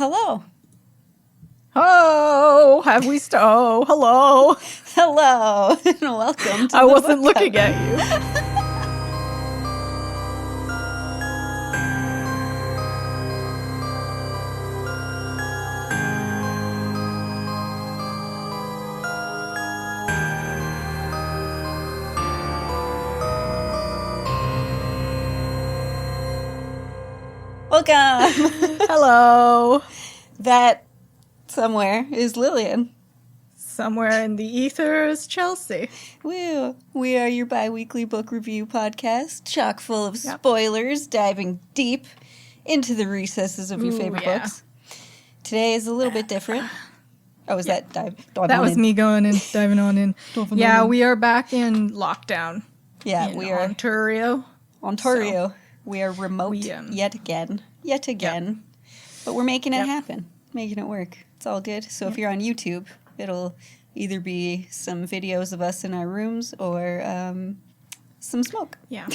Hello. Oh, have we oh, hello. Hello. And welcome to I the wasn't Book looking Coven. at you. Welcome. Hello. That somewhere is Lillian. Somewhere in the ether is Chelsea. Woo. We are your bi-weekly book review podcast, chock full of Yep. spoilers, diving deep into the recesses of your favorite yeah. books. Today is a little bit different. Oh, was that dive That on was in? me going in, diving on in. Diving Yeah, on in. we are back in lockdown. Yeah, in we are Ontario. Ontario. We are remote We, yet again. But we're making it Yep. happen, making it work. It's all good. So if you're on YouTube, it'll either be some videos of us in our rooms or some smoke. Yeah.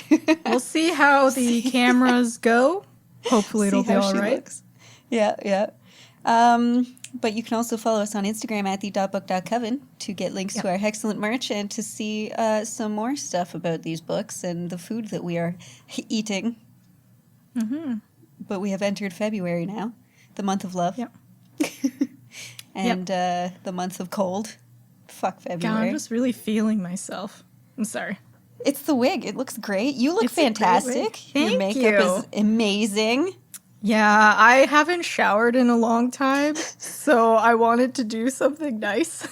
We'll see how the cameras go. Hopefully it'll See be how all she right. looks. Yeah. But you can also follow us on Instagram at the.book.coven to get links to our excellent merch and to see some more stuff about these books and the food that we are eating. Mm-hmm. But we have entered February now, the month of love. Yep. And the month of cold. Fuck God, February. I'm just really feeling myself. I'm sorry. It's the wig. It looks great. You look It's a great fantastic. wig. Your Thank makeup you. is amazing. Yeah, I haven't showered in a long time, so I wanted to do something nice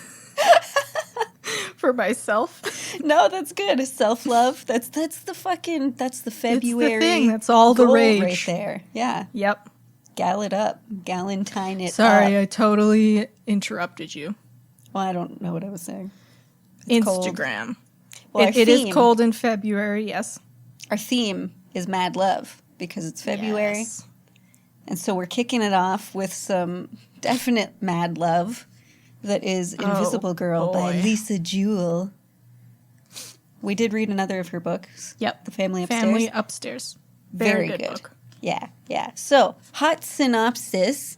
for myself. No, that's good. Self-love. That's the February. It's the thing. That's all the goal rage. right there. Yeah. Yep. Gal it up. Galentine it Sorry, up. I totally interrupted you. Well, I don't know what I was saying. It's cold. Instagram. Well, It is cold in February, yes. Our theme is Mad Love because it's February. Yes. And so we're kicking it off with some definite mad love that is Invisible Girl by boy. Lisa Jewell. We did read another of her books. Yep. The Family Upstairs. Family Upstairs. Very good book. Yeah. So, hot synopsis.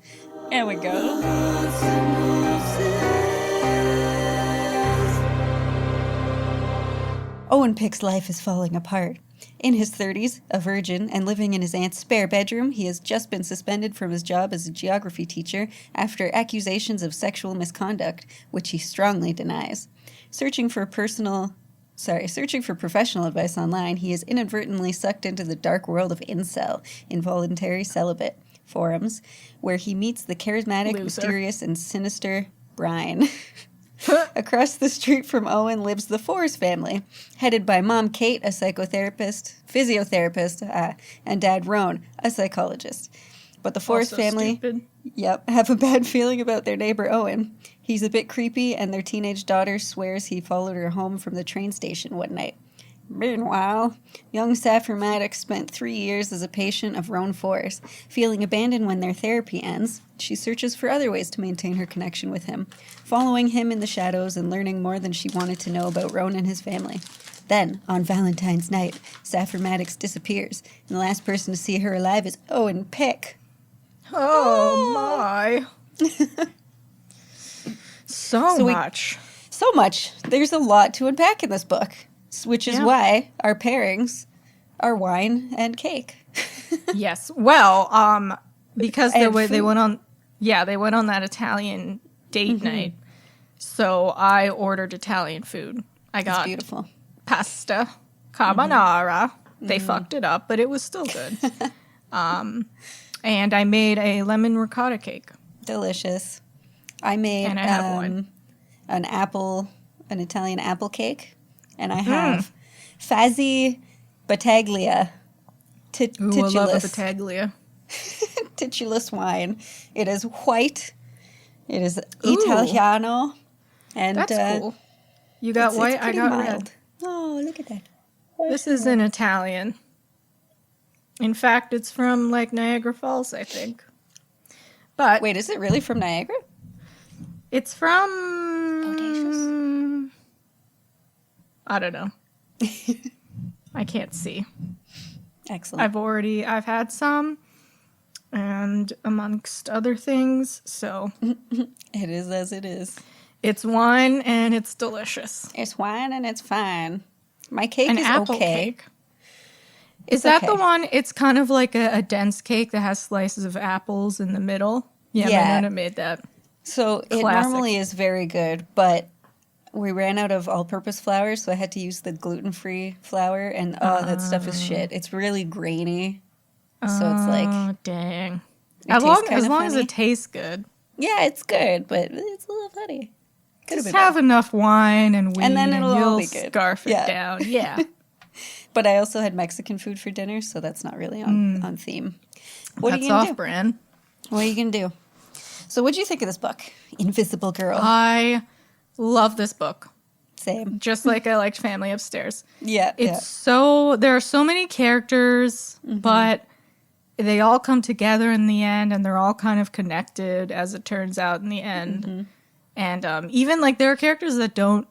There we go. Owen Pick's life is falling apart. In his 30s, a virgin, and living in his aunt's spare bedroom, he has just been suspended from his job as a geography teacher after accusations of sexual misconduct, which he strongly denies. Searching for professional advice online, he is inadvertently sucked into the dark world of incel, involuntary celibate, forums, where he meets the charismatic, Loser. mysterious, and sinister Brian. Across the street from Owen lives the Forrest family, headed by Mom Kate, a physiotherapist, and Dad Roan, a psychologist. But the Forrest Also family, stupid. have a bad feeling about their neighbor Owen. He's a bit creepy, and their teenage daughter swears he followed her home from the train station one night. Meanwhile, young Saffron Maddox spent 3 years as a patient of Roan Forrest. Feeling abandoned when their therapy ends, she searches for other ways to maintain her connection with him, following him in the shadows and learning more than she wanted to know about Roan and his family. Then, on Valentine's night, Saffron Maddox disappears, and the last person to see her alive is Owen Pick. Oh, my. So much. So much. There's a lot to unpack in this book, which is why our pairings are wine and cake. Yes. Well, because And they food. went on that Italian date night. So I ordered Italian food. I It's got beautiful. pasta carbonara. They fucked it up, but it was still good. And I made a lemon ricotta cake. Delicious. I made And I have one. an Italian apple cake, and I have Fazzi Battaglia Ooh, I love a titulus. battaglia. Titulus wine. It is white. It is Ooh. Italiano. And That's cool. You got it's white, I pretty got mild. red. Oh, look at that. This is in Italian. In fact, it's from like Niagara Falls, I think. But Wait, is it really from Niagara? it's from I don't know. I can't see. Excellent. I've had some and amongst other things. So It is as it is. it's wine and it's delicious. It's wine and it's fine. My cake An is apple okay. cake. Is It's that okay. the one? It's kind of like a dense cake that has slices of apples in the middle. Yeah, Yeah. my nonna made that. So it Classic. normally is very good, but we ran out of all-purpose flour, so I had to use the gluten-free flour, and that stuff is shit. It's really grainy, so it's like Oh, dang. it As tastes long kinda as funny. it tastes good. Yeah, it's good, but it's a little funny. Could Just been have better. enough wine and weed And then it'll all you'll be good. scarf it Yeah. down. Yeah. But I also had Mexican food for dinner, so that's not really on theme. What are That's you gonna do? off-brand. What are you gonna do? So, what'd you think of this book, Invisible Girl? I love this book. Same. Just like I liked Family Upstairs. Yeah. It's so, there are so many characters, but they all come together in the end and they're all kind of connected as it turns out in the end. And even like there are characters that don't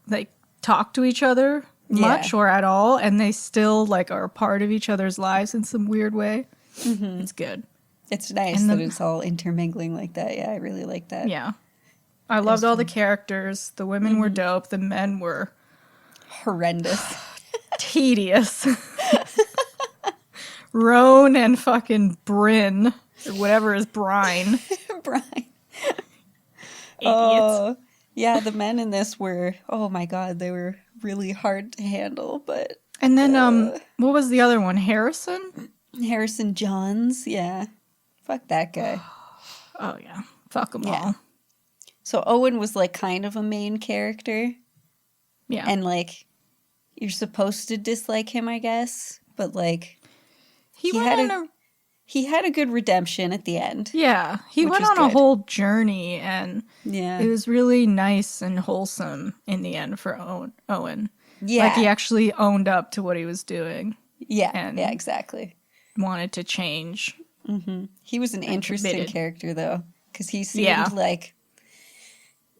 like talk to each other much or at all, and they still like are a part of each other's lives in some weird way. It's good. It's nice And that it's all intermingling like that. Yeah, I really like that. Yeah. I loved all the characters. The women were dope. The men were Horrendous. tedious. Roan and fucking Bryn, or whatever is Brine. Brian. Idiots. Oh, yeah, the men in this were, oh my God, they were really hard to handle. But And then, what was the other one? Harrison? Harrison Johns, yeah. Fuck that guy. Oh, yeah. Fuck them Yeah. all. So Owen was like kind of a main character. Yeah. And like, you're supposed to dislike him, I guess. But like, he he went had on a... he had a good redemption at the end. Yeah. He which went was on a good. whole journey, and Yeah. it was really nice and wholesome in the end for Owen. Yeah. Like, he actually owned up to what he was doing. Yeah. and- Yeah, exactly. Wanted to change. He was an interesting committed. character though, because he seemed Yeah. like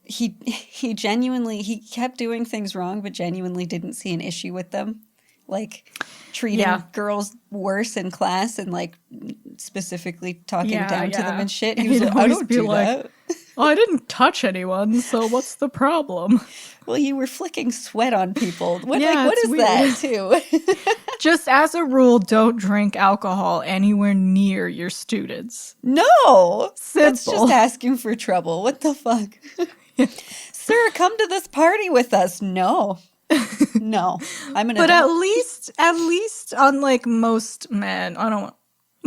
he genuinely he kept doing things wrong, but genuinely didn't see an issue with them, like treating Yeah. girls worse in class and like specifically talking Yeah, down to them yeah. and shit. And He was he'd like, I always don't be do like, that. Oh, I didn't touch anyone, so what's the problem? Well, you were flicking sweat on people. What Yeah, what it's is weird. that too? Just as a rule, don't drink alcohol anywhere near your students. No, that's Simple. just asking for trouble. What the fuck? Sir, come to this party with us. No. No. I'm an But adult. at least unlike most men, well,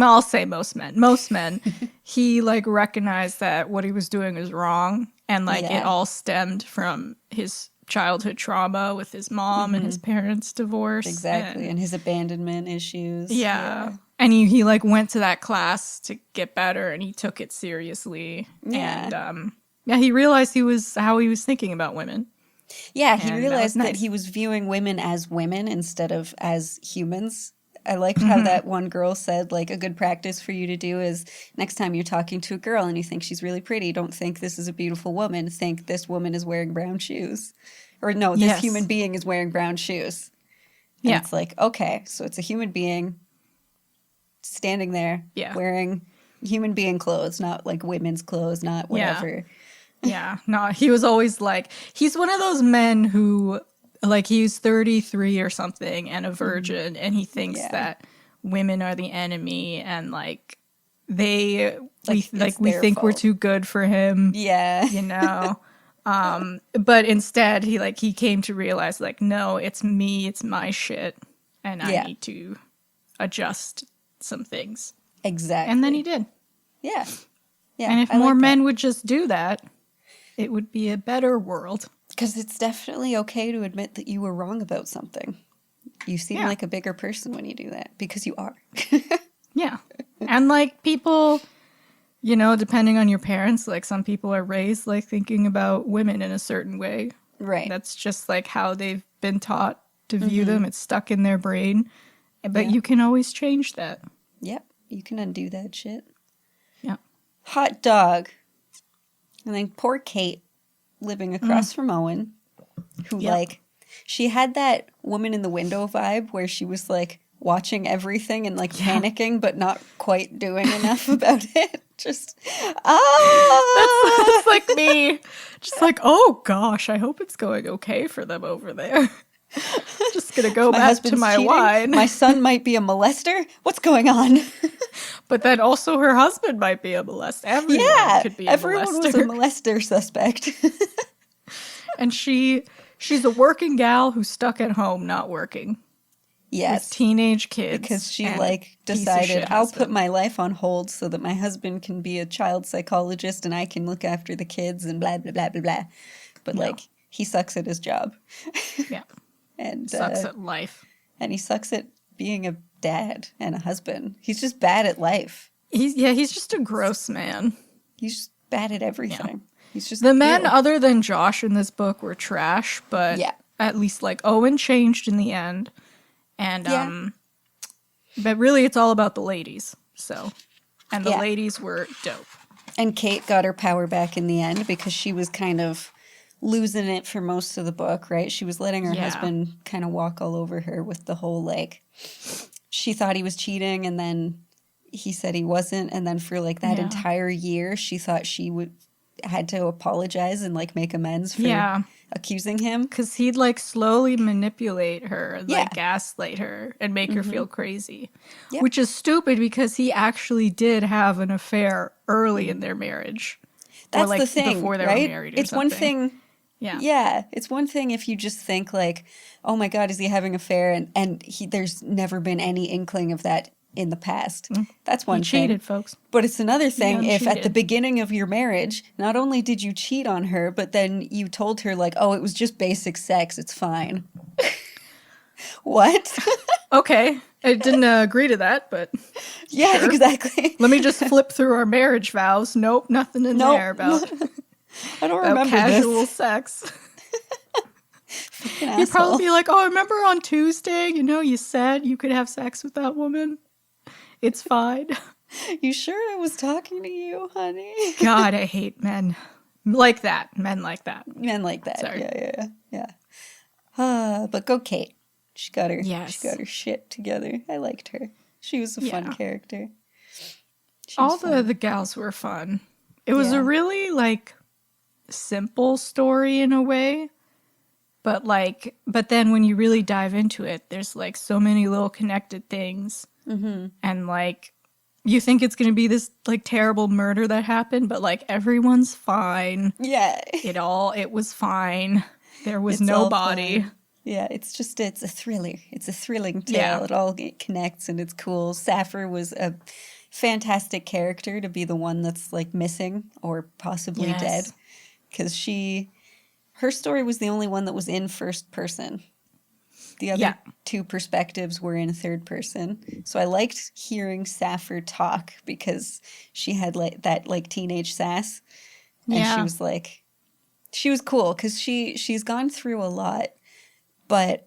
I'll say most men, he like recognized that what he was doing was wrong, and like Yeah. it all stemmed from his childhood trauma with his mom and his parents' divorce. Exactly. And his abandonment issues. Yeah. And he like went to that class to get better, and he took it seriously. Yeah. And he realized how he was thinking about women. Yeah, he And that was realized that nice. he was viewing women as women instead of as humans. I liked how that one girl said, like, a good practice for you to do is next time you're talking to a girl and you think she's really pretty, don't think this is a beautiful woman. Think this woman is wearing brown shoes. Or no, this Yes. human being is wearing brown shoes. And Yeah. it's like, okay, so it's a human being standing there Yeah. wearing human being clothes, not like women's clothes, not whatever. Yeah, no, he was always like, he's one of those men who, like, he's 33 or something and a virgin, and he thinks Yeah. that women are the enemy, and like we it's their think we're fault. too good for him, Yeah. you know. But instead, he came to realize, like, no, it's me, it's my shit, and I Yeah. need to adjust some things, Exactly. and then he did. Yeah. Yeah. And if I more like that. men would just do that, it would be a better world. Because it's definitely okay to admit that you were wrong about something. You seem Yeah. like a bigger person when you do that, because you are. Yeah. And like people, you know, depending on your parents, like some people are raised like thinking about women in a certain way. Right. That's just like how they've been taught to view them. It's stuck in their brain. But Yeah. you can always change that. Yep. You can undo that shit. Yeah. Hot dog. And then poor Kate living across from Owen, who Yep. like, she had that woman in the window vibe where she was like, watching everything and like panicking, but not quite doing enough about it. Just, That's like me. Just like, oh gosh, I hope it's going okay for them over there. Just gonna go back to my cheating. wine. My son might be a molester. What's going on? But then also her husband might be a molester. Everyone could be a everyone molester. was a molester suspect. And she's a working gal who's stuck at home not working. Yes. With teenage kids. Because she and like piece of decided, shit I'll husband. put my life on hold so that my husband can be a child psychologist and I can look after the kids and blah, blah, blah, blah, blah. But like, he sucks at his job. Yeah. And Sucks at life. And he sucks at being a dad and a husband. He's just bad at life. He's just a gross man. He's just bad at everything. He's just The men ew. other than Josh in this book were trash, but at least like Owen changed in the end. And but really it's all about the ladies. So and the ladies were dope. And Kate got her power back in the end because she was kind of losing it for most of the book, right? She was letting her husband kind of walk all over her with the whole like, she thought he was cheating and then he said he wasn't. And then for like that entire year, she thought she had to apologize and like make amends for accusing him. Because he'd like slowly manipulate her, like gaslight her and make her feel crazy. Yeah. Which is stupid because he actually did have an affair early in their marriage. That's or, like, the thing, before they right? were married or it's something. one thing. Yeah, it's one thing if you just think like, oh my God, is he having an affair? And there's never been any inkling of that in the past. That's one thing. He cheated, folks. But it's another thing if at the beginning of your marriage, not only did you cheat on her, but then you told her like, oh, it was just basic sex, it's fine. What? Okay. I didn't agree to that, but yeah, sure. Exactly. Let me just flip through our marriage vows. Nope, nothing in there about I don't remember casual this. sex. You'd You'd probably be like, oh, remember on Tuesday, you said you could have sex with that woman? It's fine. You sure I was talking to you, honey? God, I hate men like that. Men like that. Men like that. Sorry. Yeah. But go Kate. She got her shit together. I liked her. She was a fun character. All the gals were fun. It was a really like simple story in a way. But then when you really dive into it, there's like so many little connected things. Mm-hmm. And like, you think it's going to be this like terrible murder that happened, but like everyone's fine. Yeah. It was fine. There was no body. Yeah, it's a thriller. It's a thrilling tale. Yeah. It all connects and it's cool. Sappher was a fantastic character to be the one that's like missing or possibly dead. Because her story was the only one that was in first person. The other two perspectives were in third person. So I liked hearing Sappher talk because she had like that like teenage sass. And she was cool because she's gone through a lot, but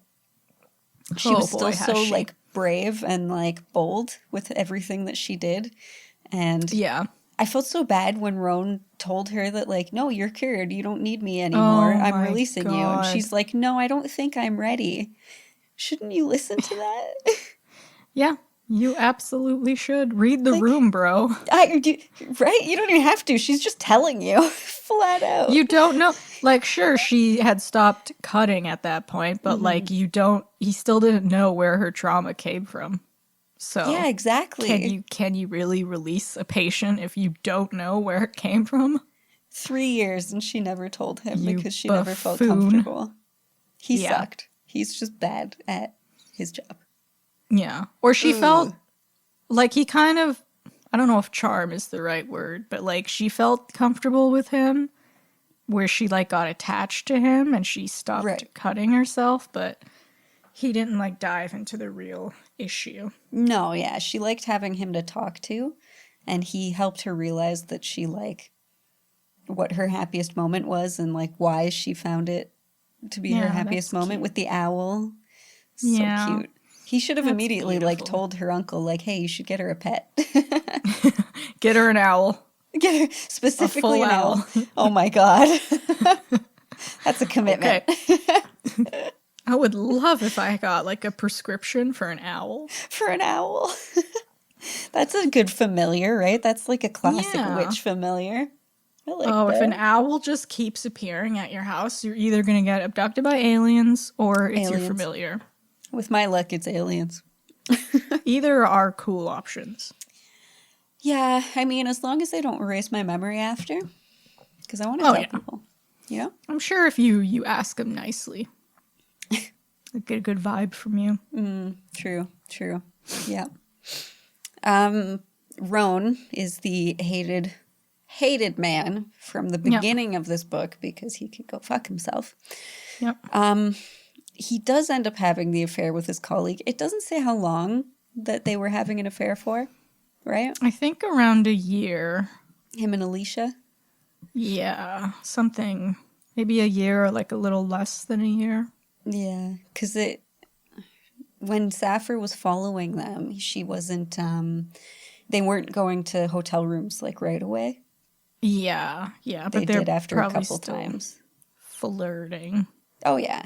she was still so like brave and like bold with everything that she did. And I felt so bad when Roan told her that like, no, you're cured. You don't need me anymore. I'm releasing you. And she's like, no, I don't think I'm ready. Shouldn't you listen to that? Yeah, you absolutely should. Read the room, bro. Right? You don't even have to. She's just telling you flat out. You don't know. Like, sure, she had stopped cutting at that point, but like, he still didn't know where her trauma came from. So yeah, exactly. Can you really release a patient if you don't know where it came from? 3 years and she never told him because she never felt comfortable. He sucked. He's just bad at his job. Yeah. Or she felt like he kind of, I don't know if charm is the right word, but like she felt comfortable with him where she like got attached to him and she stopped cutting herself, but he didn't like dive into the real issue. No, yeah. She liked having him to talk to and he helped her realize that she like what her happiest moment was and like why she found it to be her happiest moment with the owl. So cute. He should have immediately like told her uncle like, hey, you should get her a pet. Get her an owl. Get her specifically an owl. Oh my God. That's a commitment. Okay. I would love if I got like a prescription for an owl. For an owl. That's a good familiar, right? That's like a classic Yeah. witch familiar. I like Oh, that. if an owl just keeps appearing at your house, you're either going to get abducted by aliens or it's your Aliens. familiar. With my luck, it's aliens. Either are cool options. Yeah, I mean, as long as they don't erase my memory after. Because I want to tell people. You know? I'm sure if you ask them nicely, they get a good vibe from you. True. Yeah. Roan is the hated man from the beginning of this book because he could go fuck himself. Yep. He does end up having the affair with his colleague. It doesn't say how long that they were having an affair for, right? I think around a year. Him and Alicia. Yeah, something. Maybe a year or like a little less than a year. Yeah, because when Sappher was following them, she wasn't, they weren't going to hotel rooms like right away. Yeah, They but they're did after a probably couple still times. flirting. Oh yeah.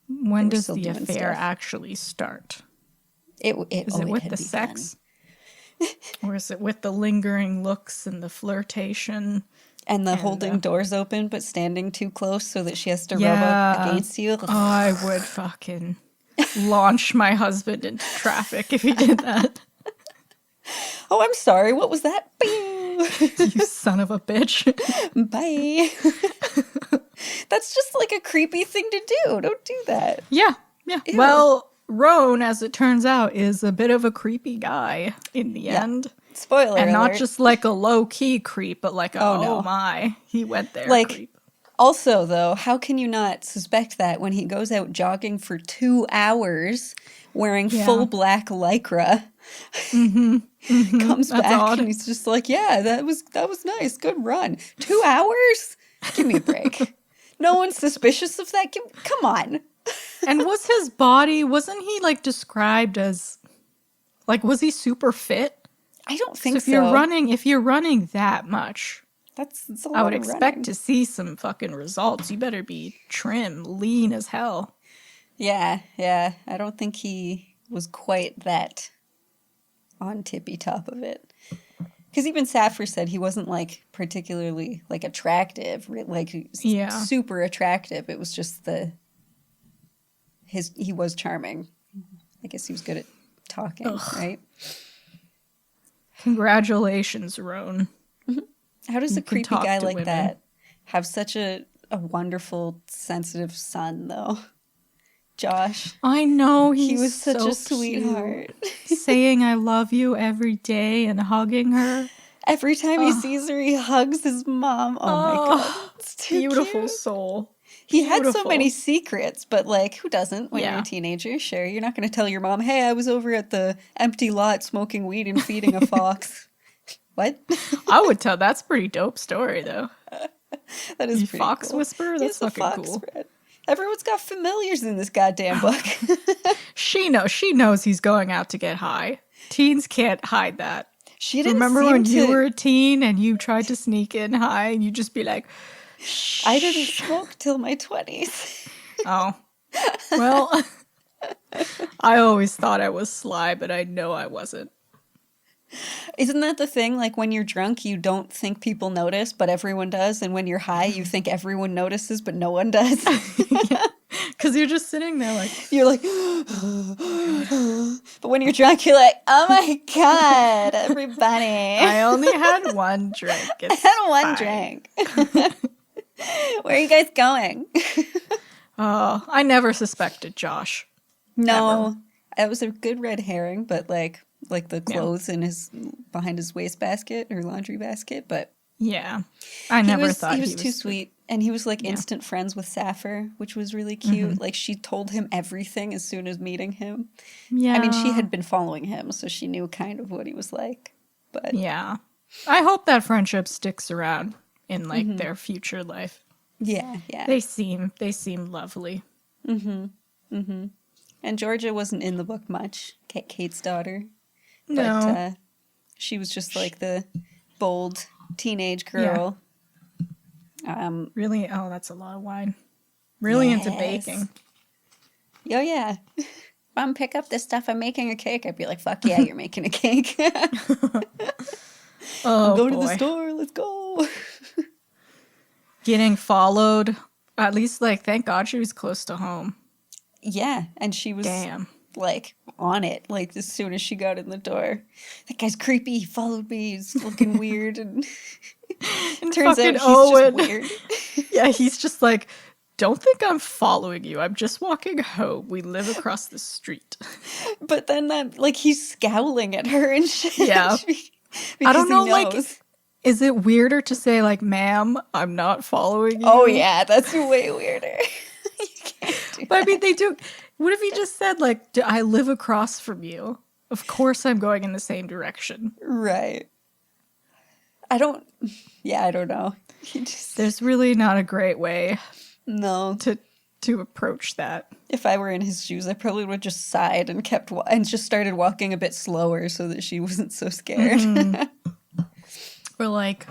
When were does still the doing affair stuff. actually start? Is Is it with the sex? Or is it with the lingering looks and the flirtation? And the holding doors open but standing too close so that she has to rub Yeah. up against you. Oh, I would fucking launch my husband into traffic if he did that. Oh, I'm sorry. What was that? Bing! You son of a bitch. Bye. That's just like a creepy thing to do. Don't do that. Yeah. Ew. Well, Roan, as it turns out, is a bit of a creepy guy in the end. Spoiler And not alert. just like a low-key creep, but like a, Oh, no. my, he went there Like, creep. Also, though, how can you not suspect that when he goes out jogging for 2 hours wearing full black lycra, comes That's back odd. and he's just like, yeah, that was nice. Good run. 2 hours? Give me a break. No one's suspicious of that. Come on. And was his body, wasn't he like described as, like, was he super fit? I don't think so. If you're running that much, That's a lot I would of expect running. to see some fucking results. You better be trim, lean as hell. Yeah. I don't think he was quite that on tippy top of it. Because even Sappher said he wasn't like particularly like attractive, like super attractive. It was just he was charming. I guess he was good at talking, right? Congratulations, Roan. How does a creepy talk guy to like women. that have such a wonderful, sensitive son, though? Josh. I know He was such so a sweetheart. cute. Saying I love you every day and hugging her. Every time he sees her, he hugs his mom. Oh my god, it's too Beautiful cute. soul. He had so Beautiful. many secrets, but like, who doesn't when you're a teenager? Sure, you're not going to tell your mom, "Hey, I was over at the empty lot smoking weed and feeding a fox." What? I would tell. That's a pretty dope story, though. That is You pretty fox cool. whisperer? That's He's a fucking fox cool. spread. Everyone's got familiars in this goddamn book. She knows he's going out to get high. Teens can't hide that. She didn't Remember seem when to... you were a teen and you tried to sneak in high and you just be like, I didn't smoke till my 20s. oh, well, I always thought I was sly, but I know I wasn't. Isn't that the thing? Like, when you're drunk, you don't think people notice, but everyone does. And when you're high, you think everyone notices, but no one does. Because you're just sitting there like... You're like... But when you're drunk, you're like, oh my God, everybody. I only had one drink. I had one fine. drink. Where are you guys going? Oh, I never suspected Josh. No. Ever. That was a good red herring, but like the clothes in behind his wastebasket or laundry basket, but Yeah. I never thought he was too sweet. And he was like instant friends with Sappher, which was really cute. Like, she told him everything as soon as meeting him. Yeah. I mean, she had been following him, so she knew kind of what he was like. But yeah. I hope that friendship sticks around in like their future life. yeah. They seem lovely. And Georgia wasn't in the book much, Kate's daughter. No. But she was just like the bold teenage girl. Really? Oh, that's a lot of wine. Really into Yes. baking. Oh, yeah. Mom, pick up this stuff. I'm making a cake. I'd be like, fuck yeah, you're making a cake. I'm Oh going to the boy. store. Let's go. Getting followed. At least, like, thank God she was close to home. Yeah, and she was Damn. like on it. Like as soon as she got in the door, that guy's creepy. He followed me. He's looking weird, and And turns fucking out he's Owen. just weird. Yeah, he's just like, don't think I'm following you. I'm just walking home. We live across the street. But then that, like, he's scowling at her and shit. Yeah. because I don't know, he like, knows. is it weirder to say, like, ma'am, I'm not following you? Oh yeah, that's way weirder. You can't do But I that. mean, they do. What if he just said, like, I live across from you? Of course I'm going in the same direction. Right. I don't know. He just There's really not a great way no. to approach that. If I were in his shoes, I probably would just sighed and kept and just started walking a bit slower so that she wasn't so scared. Or like,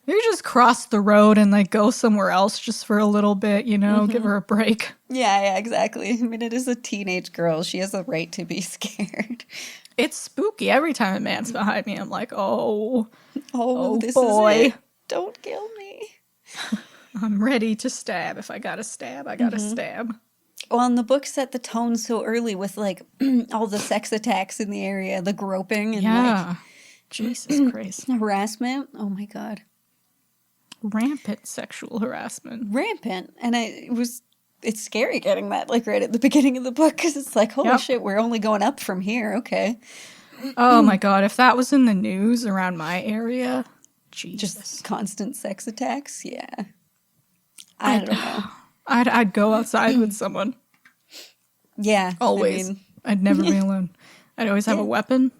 maybe just cross the road and like go somewhere else just for a little bit, you know, give her a break. Yeah, exactly. I mean, it is a teenage girl. She has a right to be scared. It's spooky. Every time a man's behind me, I'm like, oh This boy. is it. Don't kill me. I'm ready to stab. If I gotta stab, I gotta stab. Well, and the book set the tone so early with like all the sex attacks in the area, the groping and Yeah. Jesus Christ. like harassment. Oh my God. Rampant sexual harassment. Rampant. And it's scary getting that like right at the beginning of the book because it's like, holy Yep. shit, we're only going up from here. Okay. Oh my God. If that was in the news around my area, Jesus. Just constant sex attacks. Yeah. I don't know. I'd go outside with someone. Yeah. Always. I mean, I'd never be alone. I'd always have a weapon.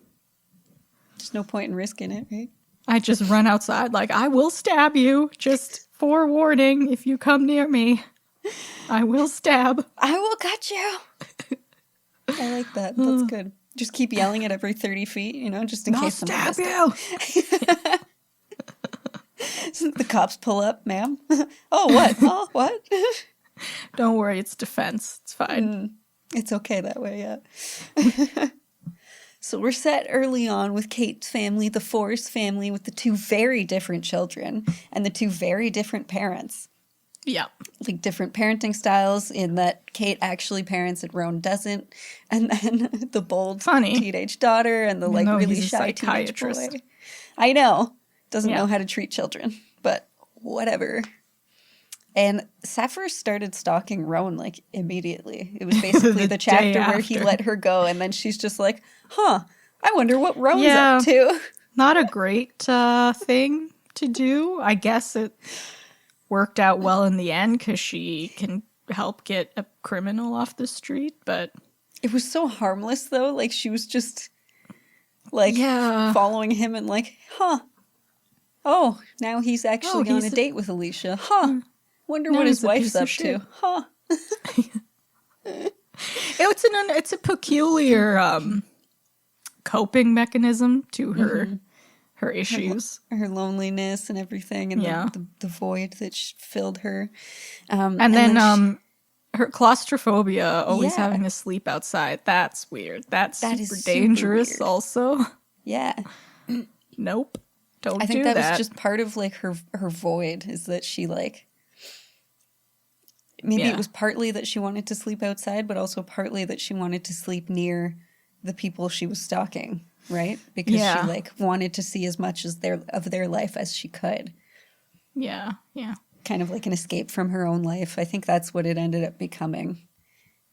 there's no point in risking it, right? I'd just run outside like, I will stab you. Just forewarning, if you come near me, I will stab. I will cut you. I like that. That's good. Just keep yelling at every 30 feet, you know, just in I'll case someone stab does you. The cops pull up, ma'am. Oh, what? Oh, what? Don't worry, it's defense. It's fine. It's okay that way, yeah. So we're set early on with Kate's family, the Forrest family, with the two very different children and the two very different parents. Yeah. Like different parenting styles in that Kate actually parents and Roan doesn't. And then the bold teenage daughter and the like really shy teenage boy. I know. Doesn't know how to treat children, but whatever. And Sapphire started stalking Roan like immediately. It was basically the chapter where he let her go, and then she's just like, huh, I wonder what Roan's up to. Not a great thing to do. I guess it worked out well in the end because she can help get a criminal off the street, but... It was so harmless, though. Like, she was just, like, following him and like, huh. Oh, now he's actually on a date with Alicia. Huh. Wonder what his wife's up to. Huh. It's a peculiar coping mechanism to her issues. Her loneliness and everything, and the void that filled her. And then her claustrophobia, always having to sleep outside. That's weird. That's super dangerous also. Yeah. Nope. Don't do that. I think that was just part of like her void, is that she like... Maybe it was partly that she wanted to sleep outside, but also partly that she wanted to sleep near the people she was stalking, right? Because she like wanted to see as much as of their life as she could. Yeah, yeah. Kind of like an escape from her own life. I think that's what it ended up becoming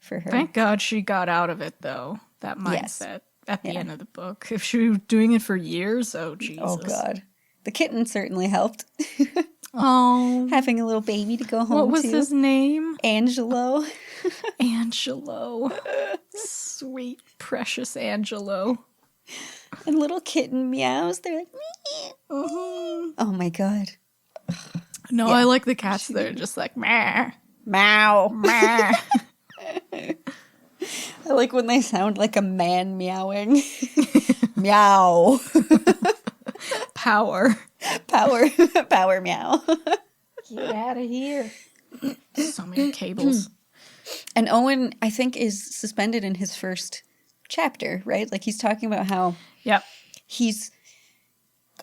for her. Thank God she got out of it, though, that mindset at the end of the book. If she was doing it for years, oh, Jesus. Oh, God. The kitten certainly helped. Oh. Having a little baby to go home to. What was his name? Angelo. Angelo. Sweet, precious Angelo. And little kitten meows. They're like, oh my God. No, I like the cats that are just like, meh. Meow. Meh. I like when they sound like a man meowing. Meow. Power. Power meow. Get out of here. So many cables. And Owen, I think, is suspended in his first chapter, right? Like, he's talking about how Yep. he's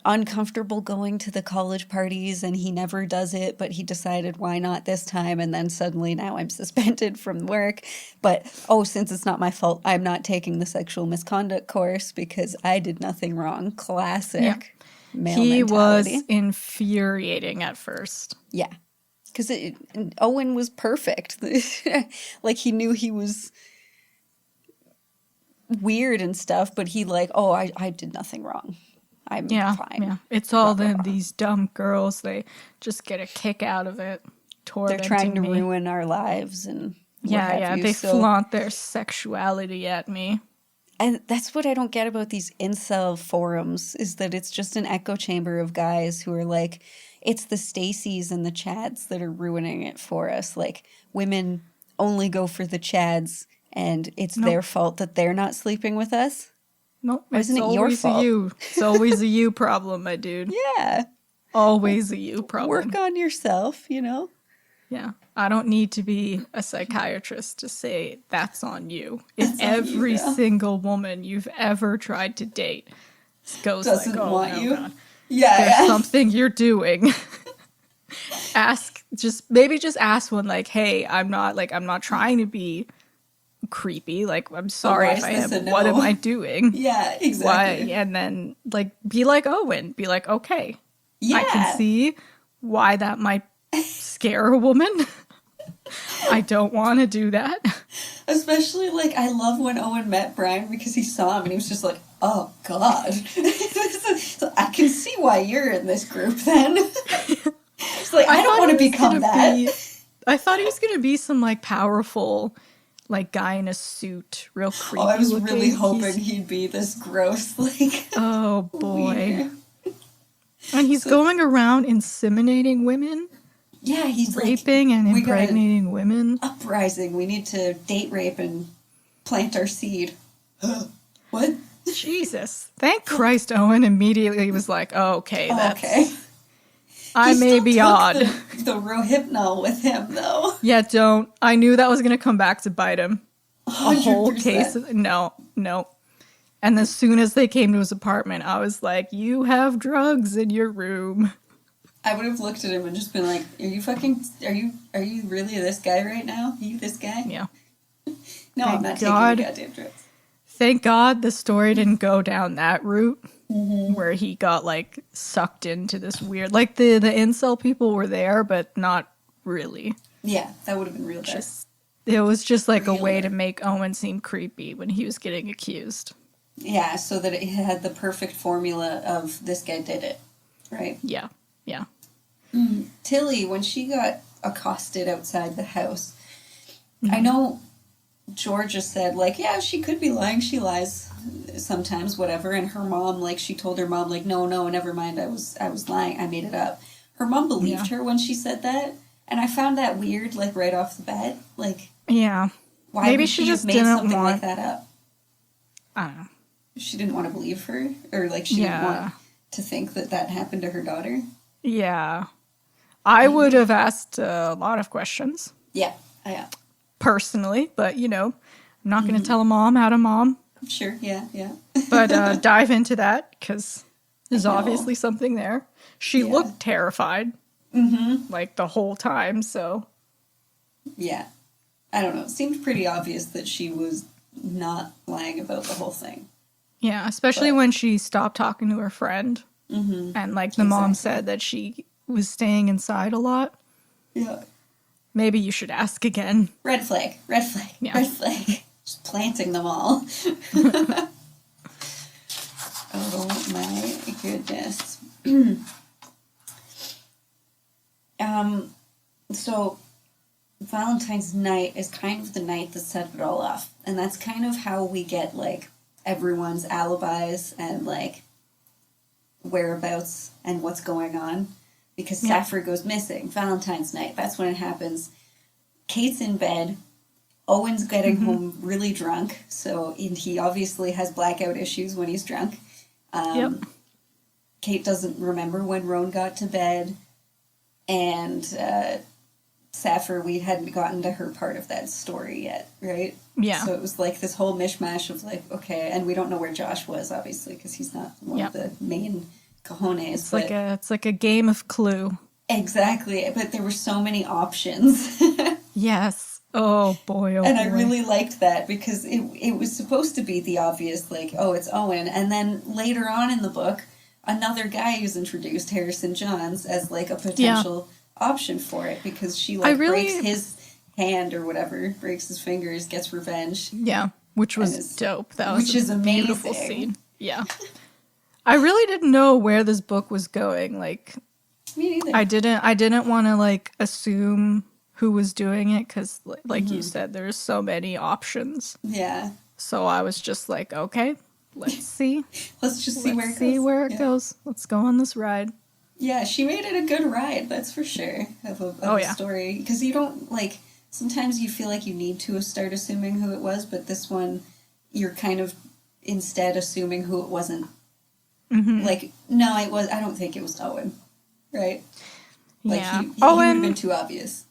uncomfortable going to the college parties and he never does it, but he decided why not this time, and then suddenly now I'm suspended from work. But since it's not my fault, I'm not taking the sexual misconduct course because I did nothing wrong. Classic male He mentality. was infuriating at first. Yeah. Because Owen was perfect. Like, he knew he was weird and stuff, but he I did nothing wrong. I'm fine. Yeah. It's all Blah, blah, blah. these dumb girls. They just get a kick out of it. They're trying to me. ruin our lives and They flaunt their sexuality at me. And that's what I don't get about these incel forums, is that it's just an echo chamber of guys who are like, it's the Stacys and the Chads that are ruining it for us. Like, women only go for the Chads, and it's their fault that they're not sleeping with us. Nope, isn't it your fault? It's always a you problem, my dude. Yeah. Always a you problem. Work on yourself, Yeah. I don't need to be a psychiatrist to say that's on you. If every single woman you've ever tried to date goes doesn't like, want you. God, There's something you're doing. Maybe ask one like, hey, I'm not trying to be creepy. Like, I'm sorry if I am. What am I doing? Yeah, exactly. Why? And then be like Owen. Be like, okay, yeah. I can see why that might scare a woman. I don't want to do that. Especially, I love when Owen met Brian because he saw him and he was just like, oh, God. So I can see why you're in this group then. It's like, I don't want to become that. I thought he was going to be some, powerful, guy in a suit, real creepy I was looking. really hoping he'd be this gross, oh, boy. weird. And he's going around inseminating women. Yeah, he's raping and impregnating women. Uprising. We need to date rape and plant our seed. What? Jesus. Thank Christ Owen immediately was like, oh, okay, that's... Okay. I may be odd. The Rohypnol with him, though. Yeah, don't. I knew that was going to come back to bite him. 100%. A whole case of... No. And as soon as they came to his apartment, I was like, you have drugs in your room. I would have looked at him and just been like, are you really this guy right now? Are you this guy? Yeah. No, I'm not taking the goddamn drugs. Thank God the story didn't go down that route, where he got, sucked into this weird... the incel people were there, but not really. Yeah, that would have been real dark. It was just, a way to make Owen seem creepy when he was getting accused. Yeah, so that it had the perfect formula of this guy did it, right? Yeah. Tilly, when she got accosted outside the house, I know Georgia said, yeah, she could be lying. She lies sometimes, whatever. And her mom, she told her mom, no, never mind. I was lying. I made it up. Her mom believed her when she said that. And I found that weird, right off the bat. Yeah. Why maybe would she have just made didn't something want... like that up? I don't know. She didn't want to believe her? Or, she didn't want to think that happened to her daughter? Yeah. I would have asked a lot of questions. Yeah. Personally, but, I'm not going to tell a mom how to mom. Sure, yeah. But dive into that, because there's obviously something there. She looked terrified, the whole time, so... Yeah. I don't know. It seemed pretty obvious that she was not lying about the whole thing. Yeah, especially when she stopped talking to her friend. And, the mom said that she was staying inside a lot. Yeah. Maybe you should ask again. Red flag. Yeah. Red flag. Just planting them all. Oh my goodness. So Valentine's night is kind of the night that set it all off. And that's kind of how we get, everyone's alibis and, whereabouts and what's going on. Because Safford goes missing. Valentine's night, that's when it happens. Kate's in bed. Owen's getting home really drunk. So he obviously has blackout issues when he's drunk. Kate doesn't remember when Roan got to bed. And Sappho, we hadn't gotten to her part of that story yet, right? Yeah. So it was like this whole mishmash of like, okay, and we don't know where Josh was, obviously, because he's not one of the main cojones. It's like a game of Clue. Exactly, but there were so many options. Yes. Oh boy, oh and boy. I really liked that because it was supposed to be the obvious, like, oh, it's Owen. And then later on in the book, another guy is introduced, Harrison Johns, as like a potential option for it because she like breaks his hand or whatever, breaks his fingers, gets revenge. Yeah, which was dope. That was a beautiful scene. Yeah. I really didn't know where this book was going. Like, me neither. I didn't want to like assume who was doing it because, like you said, there's so many options. Yeah. So I was just like, okay, let's see. Let's see where it goes. Let's go on this ride. Yeah, she made it a good ride, that's for sure, of a story. Because you don't, like, sometimes you feel like you need to start assuming who it was, but this one, you're kind of instead assuming who it wasn't. Mm-hmm. Like, no, I don't think it was Owen, right? Like, yeah. he would have been too obvious.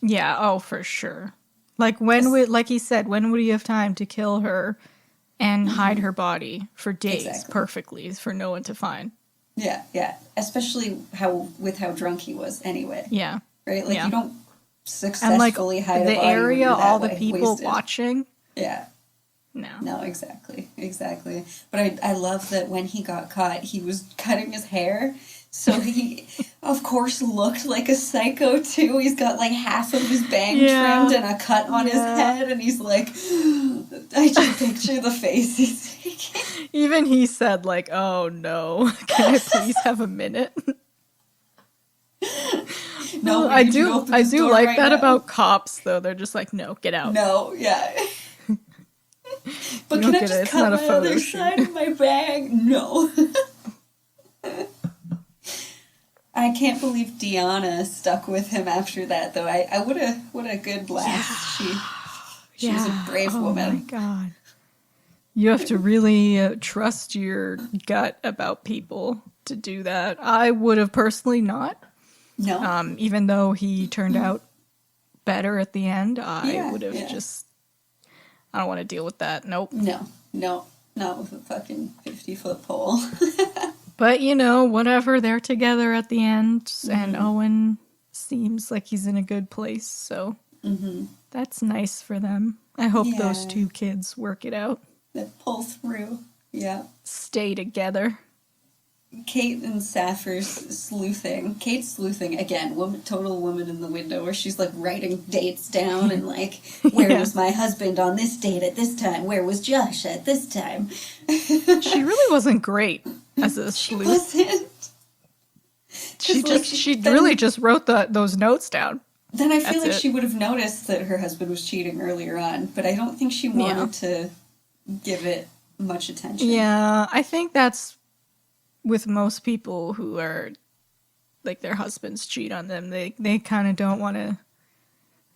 Yeah, oh, for sure. Like, like he said, when would he have time to kill her and hide her body for days perfectly for no one to find? Yeah, yeah. Especially with how drunk he was anyway. Yeah. Right? Like, you don't and, successfully like, hide a body the area, all the way, people wasted. watching. Yeah. No. No, exactly. But I love that when he got caught, he was cutting his hair. So he, of course, looked like a psycho, too. He's got, like, half of his bang trimmed and a cut on his head. And he's like, I just picture the face he's making. Even he said, like, oh, no. Can I please have a minute? No, I do like right that now. about cops, though. They're just like, no, get out. No, yeah. But can I just cut my other side of my bag? No. I can't believe Deanna stuck with him after that, though. I what a good laugh. She was a brave woman. Oh my god. You have to really trust your gut about people to do that. I would have personally not. No. Even though he turned out better at the end, I would have just... I don't want to deal with that. Nope. No. Not with a fucking 50-foot pole. But, you know, whatever. They're together at the end, and Owen seems like he's in a good place, so that's nice for them. I hope those two kids work it out. That pull through. Yeah. Stay together. Kate and Sappho's sleuthing. Kate's sleuthing, again, total woman in the window, where she's, like, writing dates down and, like, where was my husband on this date at this time? Where was Josh at this time? She really wasn't great as a sleuth. She wasn't. She really just wrote those notes down. Then I feel like she would have noticed that her husband was cheating earlier on, but I don't think she wanted to give it much attention. Yeah, I think that's with most people who are, like, their husbands cheat on them. They kind of don't want to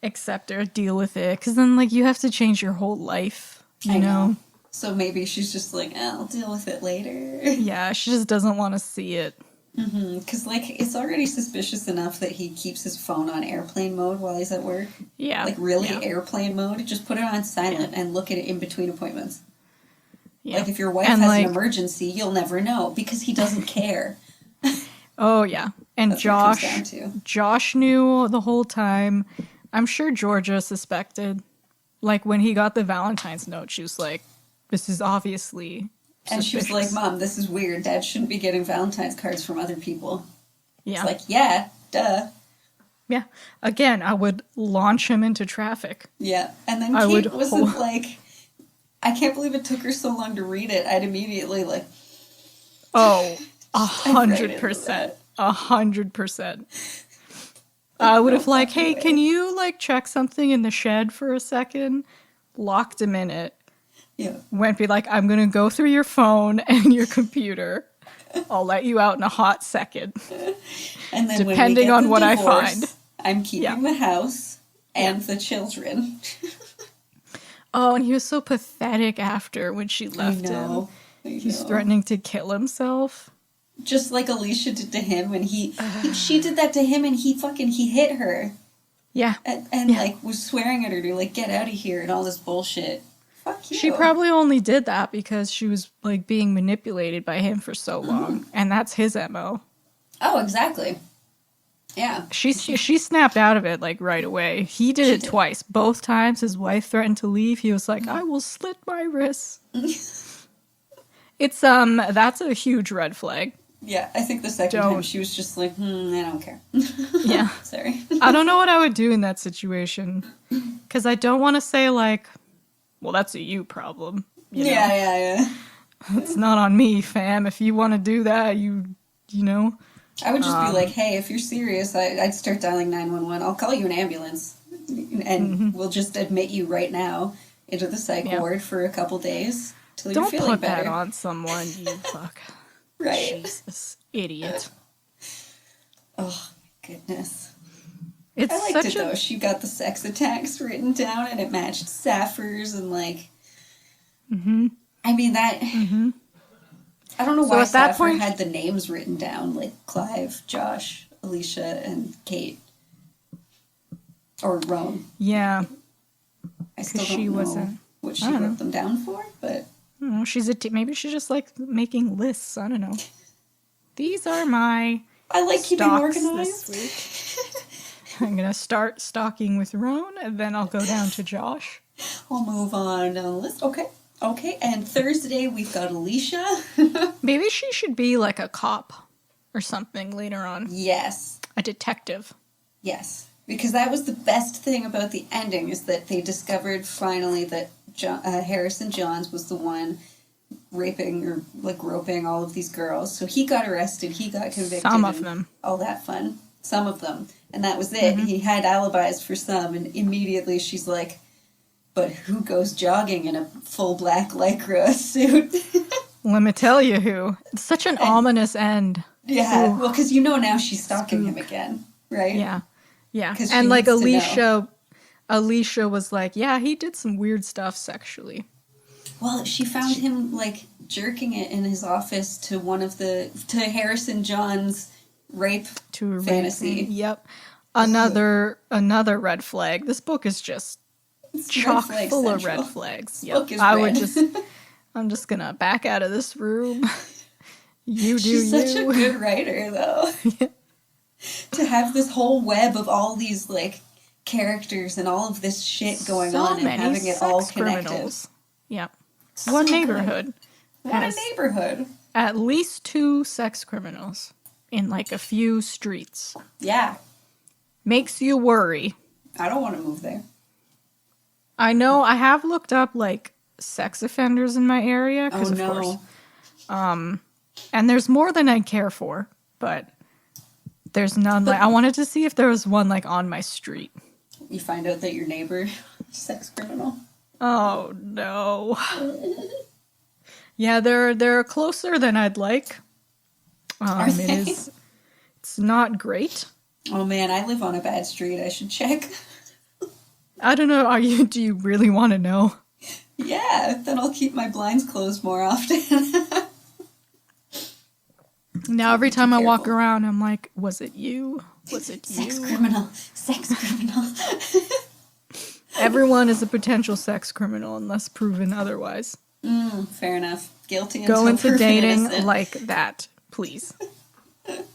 accept or deal with it, because then, like, you have to change your whole life, you know? So maybe she's just like, I'll deal with it later. Yeah, she just doesn't want to see it. Because, like, it's already suspicious enough that he keeps his phone on airplane mode while he's at work. Yeah. Like, really, airplane mode? Just put it on silent and look at it in between appointments. Yeah. Like, if your wife has an emergency, you'll never know, because he doesn't care. Oh, yeah. And Josh knew the whole time. I'm sure Georgia suspected. Like, when he got the Valentine's note, she was like, this is obviously suspicious. And she was like, Mom, this is weird. Dad shouldn't be getting Valentine's cards from other people. Yeah. It's like, yeah, duh. Yeah. Again, I would launch him into traffic. Yeah. And then Kate wasn't like... I can't believe it took her so long to read it. I'd immediately, like... Oh, 100%. 100%. I would have like, hey, can you, like, check something in the shed for a second? Locked him in it. Yeah. Went be like, I'm going to go through your phone and your computer. I'll let you out in a hot second. And then depending on what divorce, I find. I'm keeping the house and the children. Oh, and he was so pathetic after when she left him. He's threatening to kill himself. Just like Alicia did to him, and she did that to him, and he hit her. Yeah. and like, was swearing at her to, like, get out of here and all this bullshit. Fuck you. She probably only did that because she was, like, being manipulated by him for so long. And that's his MO. Oh, exactly. Yeah. She snapped out of it, like, right away. He did it twice. Both times his wife threatened to leave. He was like, I will slit my wrists. It's, that's a huge red flag. Yeah, I think the second time she was just like, I don't care. Yeah. Sorry. I don't know what I would do in that situation. Because I don't want to say, like, well, that's a you problem. You know? Yeah. It's not on me, fam. If you want to do that, you know. I would just be like, hey, if you're serious, I'd start dialing 911. I'll call you an ambulance. And we'll just admit you right now into the psych ward for a couple days till you're feeling Don't put better. that on someone, you fuck. Right. Jesus, idiot. Oh, my goodness. It's I liked such it, though. She got the sex attacks written down, and it matched Sapphire's, and, like... I mean, that... I don't know why Sapphire had the names written down, like Clive, Josh, Alicia, and Kate. Or Roan. Yeah. I still don't know what she wrote them down for, but... I don't know, maybe she's just, like, making lists. I don't know. These are my I like keeping this organized. week. I'm going to start stalking with Roan, and then I'll go down to Josh. I'll move on down the list. Okay, and Thursday we've got Alicia. Maybe she should be, like, a cop or something later on. Yes. A detective. Yes. Because that was the best thing about the ending, is that they discovered finally that Harrison Johns was the one raping or, like, groping all of these girls. So he got arrested, he got convicted. Some of them. All that fun. Some of them. And that was it. He had alibis for some, and immediately she's like, but who goes jogging in a full black Lycra suit? Let me tell you who. It's such an ominous end. Yeah, Ooh. well, because you know now she's stalking him again, right? Yeah. And like Alicia was like, yeah, he did some weird stuff sexually. Well, she found him, like, jerking it in his office to to Harrison John's rape fantasy. Yep. Another red flag. This book is just chock full of red flags. Yep. I'm just gonna back out of this room. She's such a good writer, though. Yeah. To have this whole web of all these, like, characters and all of this shit going on and having it all connected. Criminals. Yep. One neighborhood. What a neighborhood. At least 2 sex criminals in, like, a few streets. Yeah. Makes you worry. I don't want to move there. I know. I have looked up, like, sex offenders in my area. Because, of course. And there's more than I care for, but there's none. I wanted to see if there was one, like, on my street. You find out that your neighbor sex criminal. Oh, no. Yeah, they're closer than I'd like. Are they? It's not great. Oh, man, I live on a bad street. I should check. I don't know. Do you really want to know? Yeah, then I'll keep my blinds closed more often. Now every time I walk around, I'm like, was it you? Was it you? Sex criminal. Sex criminal. Everyone is a potential sex criminal unless proven otherwise. Fair enough. Guilty until Go into proven dating innocent. like that, please.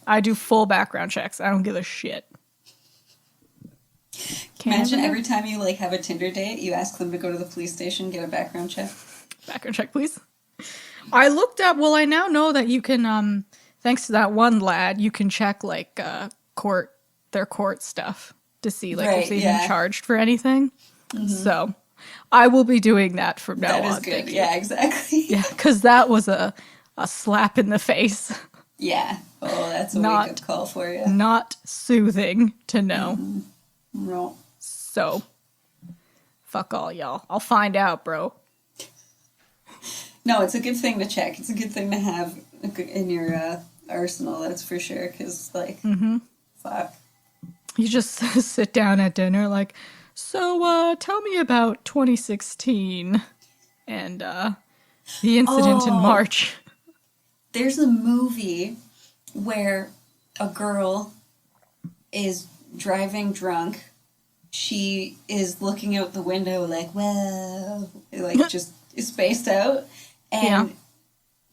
I do full background checks. I don't give a shit. Imagine every time you, like, have a Tinder date, you ask them to go to the police station, get a background check. Background check, please. I looked up, well, I now know that you can, thanks to that one lad, you can check, like, their court stuff to see, like, if they've been charged for anything. Mm-hmm. So, I will be doing that from now on. That is good. Yeah, exactly. Yeah, because that was a slap in the face. Yeah. Oh, that's a wake-up call for you. Not soothing to know. Mm-hmm. No. So, fuck all y'all. I'll find out, bro. No, it's a good thing to check. It's a good thing to have in your arsenal, that's for sure. Because, like, fuck. You just sit down at dinner like, so, tell me about 2016 and the incident in March. There's a movie where a girl is driving drunk she is looking out the window like, well, like just spaced out, and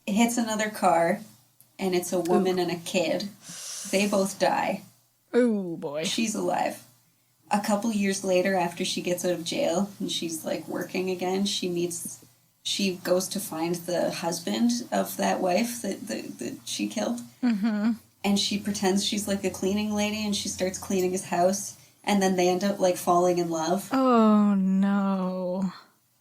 hits another car, and it's a woman and a kid. They both die. Oh, boy. She's alive. A couple years later, after she gets out of jail and she's like working again, she goes to find the husband of that wife that she killed. Mm-hmm. And she pretends she's like a cleaning lady, and she starts cleaning his house, and then they end up like falling in love. Oh, no.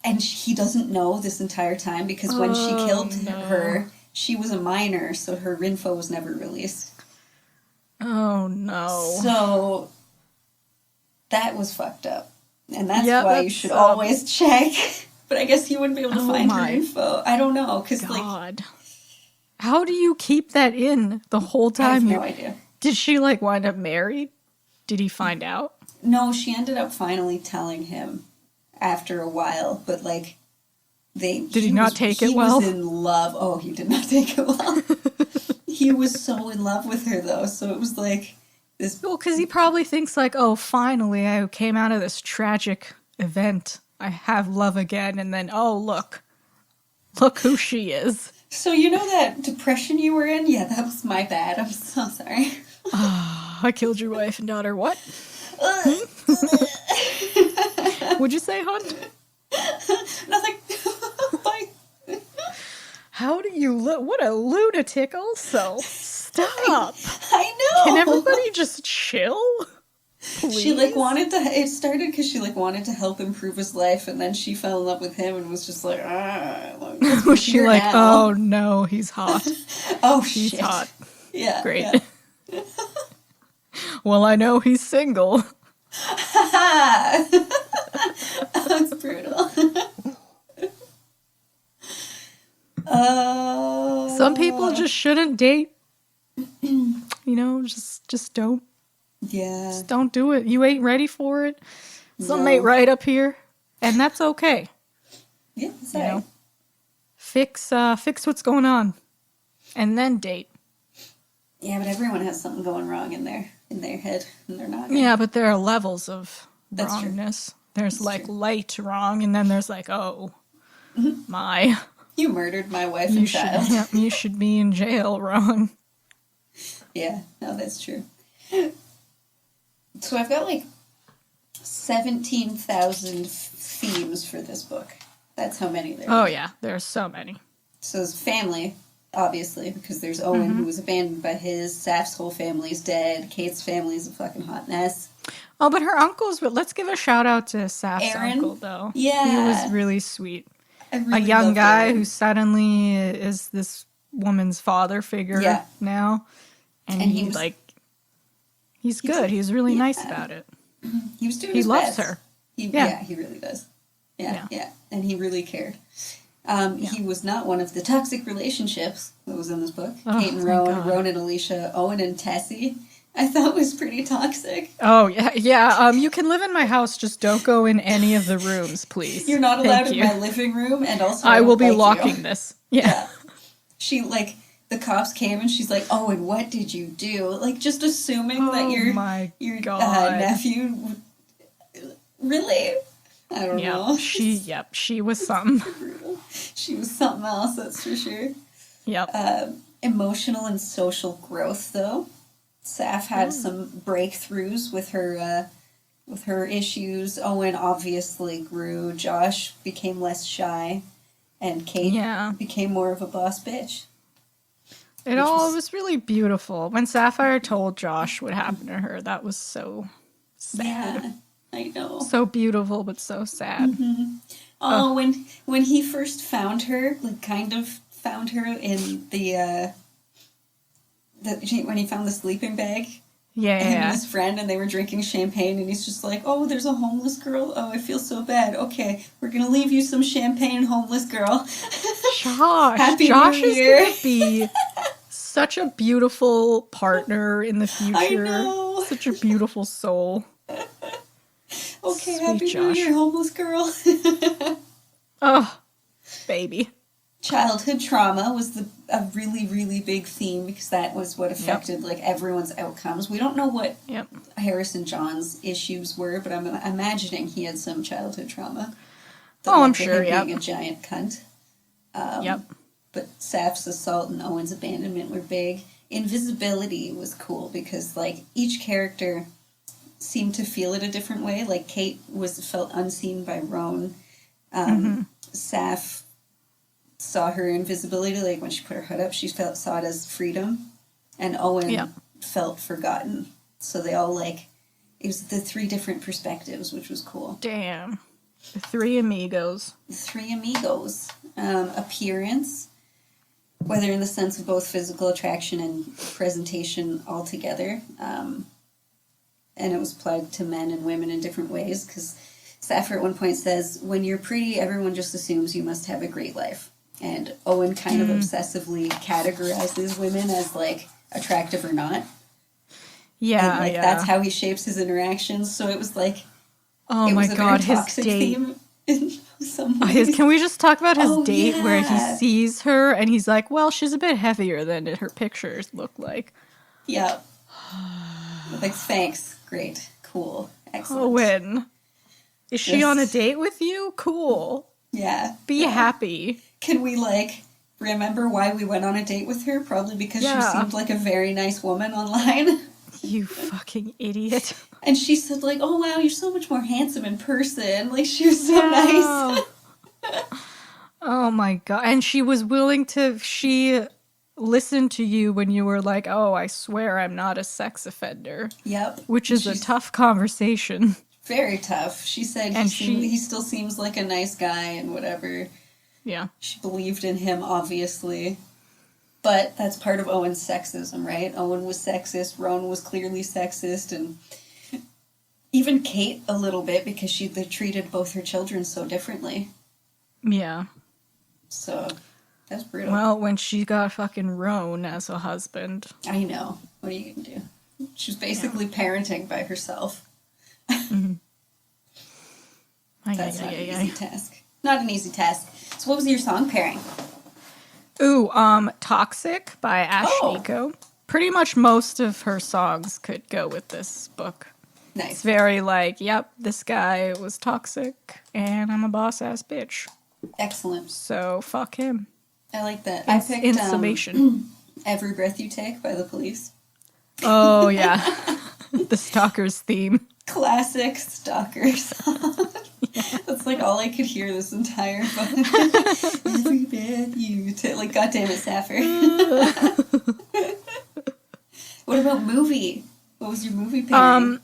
And he doesn't know this entire time, because when she killed her, she was a minor, so her info was never released. Oh, no. So that was fucked up. And that's why you should always check. But I guess you wouldn't be able to find her info. I don't know, because like... How do you keep that in the whole time? I have no idea. Did she like wind up married? Did he find out? No, she ended up finally telling him after a while, but like did he not take it well? He was in love. Oh, he did not take it well. He was so in love with her though, so it was like this. Well, because he probably thinks like, oh, finally I came out of this tragic event. I have love again, and then look who she is. So you know that depression you were in? Yeah, that was my bad. I'm so sorry. I killed your wife and daughter. What? What'd you say, hon? Nothing. How do you look? What a lunatic also. Stop. I know. Can everybody just chill? Please? She like wanted to. It started because she like wanted to help improve his life, and then she fell in love with him and was just like, was she like, now. Oh no, he's hot. Oh he's shit. hot. Yeah. Great. Yeah. Well, I know he's single. That's brutal. Some people just shouldn't date. You know, just don't. Yeah. Just don't do it. You ain't ready for it. Something ain't right up here, and that's okay. Yeah, sorry. Fix what's going on, and then date. Yeah, but everyone has something going wrong in their head, and they're not. Yeah, but there are levels of That's wrongness. True. There's That's like true. Light wrong, and then there's like, oh, my. You murdered my wife and child. Yeah, you should be in jail wrong. Yeah, no, that's true. So I've got like 17,000 themes for this book. That's how many there are. Oh yeah, there are so many. So there's family, obviously, because there's Owen who was abandoned by his, Saf's whole family's dead, Kate's family's a fucking hot mess. Oh, but her uncles, but let's give a shout out to Saf's uncle, though. Yeah. He was really sweet. Really a young guy Aaron. who suddenly is this woman's father figure now. And he was, like, he's good. He's really nice about it. He was doing He his loves best. her. Yeah, he really does. Yeah. And he really cared. He was not one of the toxic relationships that was in this book. Kate and Rowan, Rowan and Alicia, Owen and Tessie, I thought was pretty toxic. Oh, yeah. You can live in my house, just don't go in any of the rooms, please. You're not allowed in my living room, and also I will be like locking this. Yeah. She, like, the cops came and she's like, oh, and what did you do? Like, just assuming that your nephew... Really? I don't know. She was something. She was something else, that's for sure. Yep. Emotional and social growth, though. Saf had some breakthroughs with her issues. Owen obviously grew. Josh became less shy. And Kate became more of a boss bitch. It was really beautiful. When Sapphire told Josh what happened to her, that was so sad. Yeah, I know. So beautiful, but so sad. Mm-hmm. Oh, when he first found her, like kind of found her in when he found the sleeping bag. Yeah. And his friend, and they were drinking champagne, and he's just like, oh, there's a homeless girl? Oh, I feel so bad. Okay, we're gonna leave you some champagne, homeless girl. Josh. Happy Josh New Year. is gonna be such a beautiful partner in the future. I know. Such a beautiful soul. Okay, Sweet Happy Josh. New Year, homeless girl. Oh, baby. Childhood trauma was a really, really big theme because that was what affected like everyone's outcomes. We don't know what Yep. Harrison John's issues were, but I'm imagining he had some childhood trauma that Oh, led I'm to sure, him yep. being a giant cunt. Yep. But Saf's assault and Owen's abandonment were big. Invisibility was cool because like each character seemed to feel it a different way. Like Kate felt unseen by Roan. Saf saw her invisibility, like when she put her hood up, she saw it as freedom, and Owen felt forgotten. So they all like it was the three different perspectives, which was cool. Damn. The three amigos. The three amigos. Appearance, whether in the sense of both physical attraction and presentation altogether, and it was applied to men and women in different ways. Because Sappho at one point says, "When you're pretty, everyone just assumes you must have a great life." And Owen kind of obsessively categorizes women as, like, attractive or not. Yeah, and, like, that's how he shapes his interactions. So it was, like... Oh my god, his date. Theme in some ways. Can we just talk about his date yeah. where he sees her and he's like, well, she's a bit heavier than her pictures look like. Yeah. Like, thanks. Great. Cool. Excellent. Owen. Is she on a date with you? Cool. Yeah. Be happy. Can we, like, remember why we went on a date with her? Probably because she seemed like a very nice woman online. You fucking idiot. And she said, like, oh, wow, you're so much more handsome in person. Like, she was so nice. Oh, my God. And she was willing to... She listened to you when you were like, oh, I swear I'm not a sex offender. Yep. Which is a tough conversation. Very tough. She said he still seems like a nice guy and whatever. Yeah. She believed in him, obviously. But that's part of Owen's sexism, right? Owen was sexist, Roan was clearly sexist, and even Kate a little bit because they treated both her children so differently. Yeah. So, that's brutal. Well, when she got fucking Roan as a husband. I know. What are you going to do? She was basically parenting by herself. Mm-hmm. That's not an easy task. Not an easy task. So what was your song pairing? Ooh, Toxic by Ash Nico. Pretty much most of her songs could go with this book. Nice. It's very like, yep, this guy was toxic, and I'm a boss-ass bitch. Excellent. So, fuck him. I like that. I picked in summation. Every Breath You Take by The Police. Oh, yeah. The Stalkers theme. Classic Stalker song. That's like all I could hear this entire book. Every breath you take. Like, goddamn it, Sappho. What about movie? What was your movie pairing?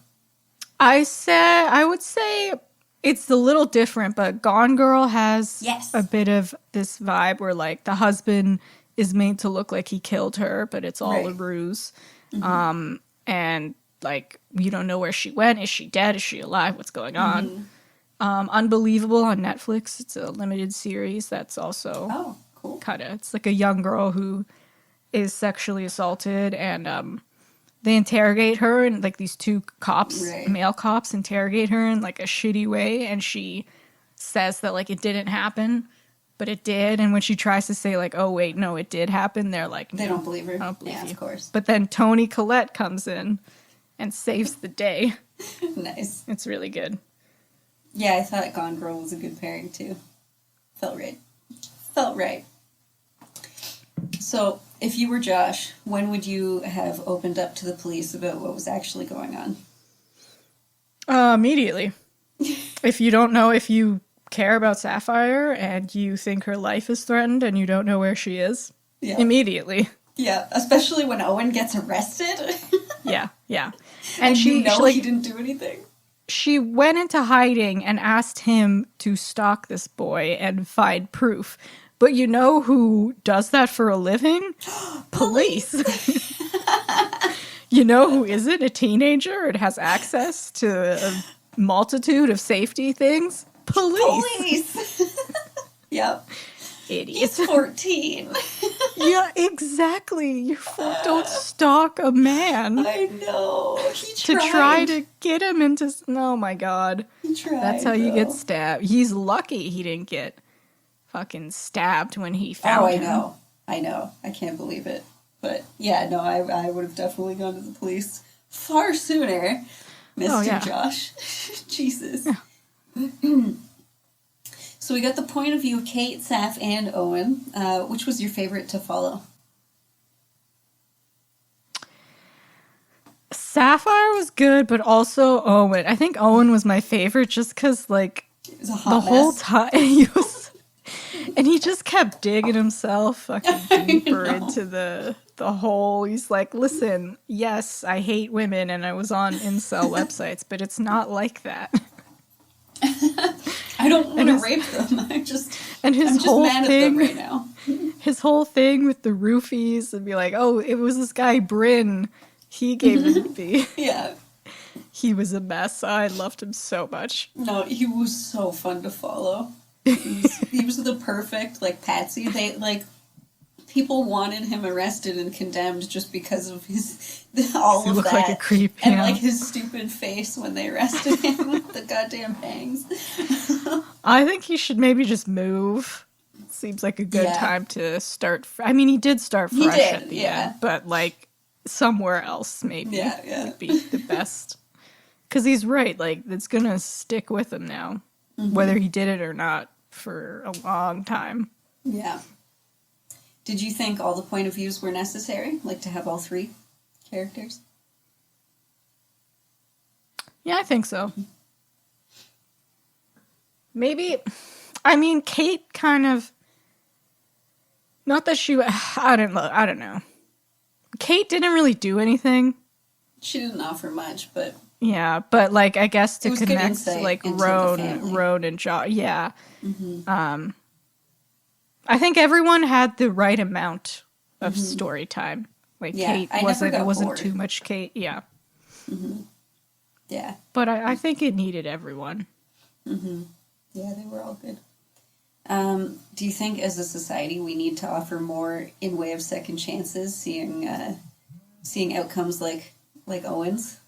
I would say it's a little different, but Gone Girl has a bit of this vibe where, like, the husband is made to look like he killed her, but it's all a ruse. Mm-hmm. And, like, you don't know where she went. Is she dead? Is she alive? What's going on? Mm-hmm. Unbelievable on Netflix. It's a limited series that's also kind of, it's like a young girl who is sexually assaulted, and they interrogate her, and like these two cops, male cops, interrogate her in like a shitty way, and she says that like it didn't happen, but it did. And when she tries to say like, oh wait, no, it did happen, they're like, no, they don't believe her. I don't believe you. Of course. But then Toni Collette comes in and saves the day. Nice. It's really good. Yeah, I thought Gone Girl was a good pairing too. Felt right. So, if you were Josh, when would you have opened up to the police about what was actually going on? Immediately. If you don't know, if you care about Sapphire and you think her life is threatened and you don't know where she is, immediately. Yeah, especially when Owen gets arrested. Yeah. And he didn't do anything. She went into hiding and asked him to stalk this boy and find proof. But you know who does that for a living? Police. You know who isn't a teenager and has access to a multitude of safety things? Police. Yep. Idiot. He's 14. Yeah, exactly. Don't stalk a man. I know. He tried. To try to get him into... Oh, my God. He tried, That's how you get stabbed. He's lucky he didn't get fucking stabbed when he Oh, found I him. know. I know. I can't believe it. But yeah, no, I would have definitely gone to the police far sooner, Mr. Josh. Jesus. Yeah. So we got the point of view of Kate, Saf, and Owen. Which was your favorite to follow? Sapphire was good, but also Owen. I think Owen was my favorite just because, like, It was a hot the whole mess. time he was, and he just kept digging himself fucking deeper into the hole. He's like, listen, yes, I hate women, and I was on incel websites, but it's not like that. I don't want to rape them. I'm just mad at them right now. His whole thing with the roofies and be like, oh, it was this guy Bryn. He gave the roofie. Yeah. He was a mess. I loved him so much. No, he was so fun to follow. He was the perfect, like, patsy. They, like, people wanted him arrested and condemned just because of all of that. Like a creep, and, like, his stupid face when they arrested him with the goddamn bangs. I think he should maybe just move. Seems like a good time to start. I mean, he did start fresh at the end, but, like, somewhere else maybe would be the best. Because he's right, like, it's gonna stick with him now, whether he did it or not, for a long time. Yeah. Did you think all the point of views were necessary? Like, to have all three characters? Yeah, I think so. Maybe, I mean, Kate kind of, not that she, I don't know. Kate didn't really do anything. She didn't offer much, but... Yeah, but, like, I guess to connect, like, Roan and Josh, yeah. Mm-hmm. I think everyone had the right amount of story time. Like, Kate wasn't too much Kate, yeah. Mm-hmm. Yeah. But I think it needed everyone. Mm-hmm. Yeah, they were all good. Do you think, as a society, we need to offer more in way of second chances, seeing outcomes like Owen's?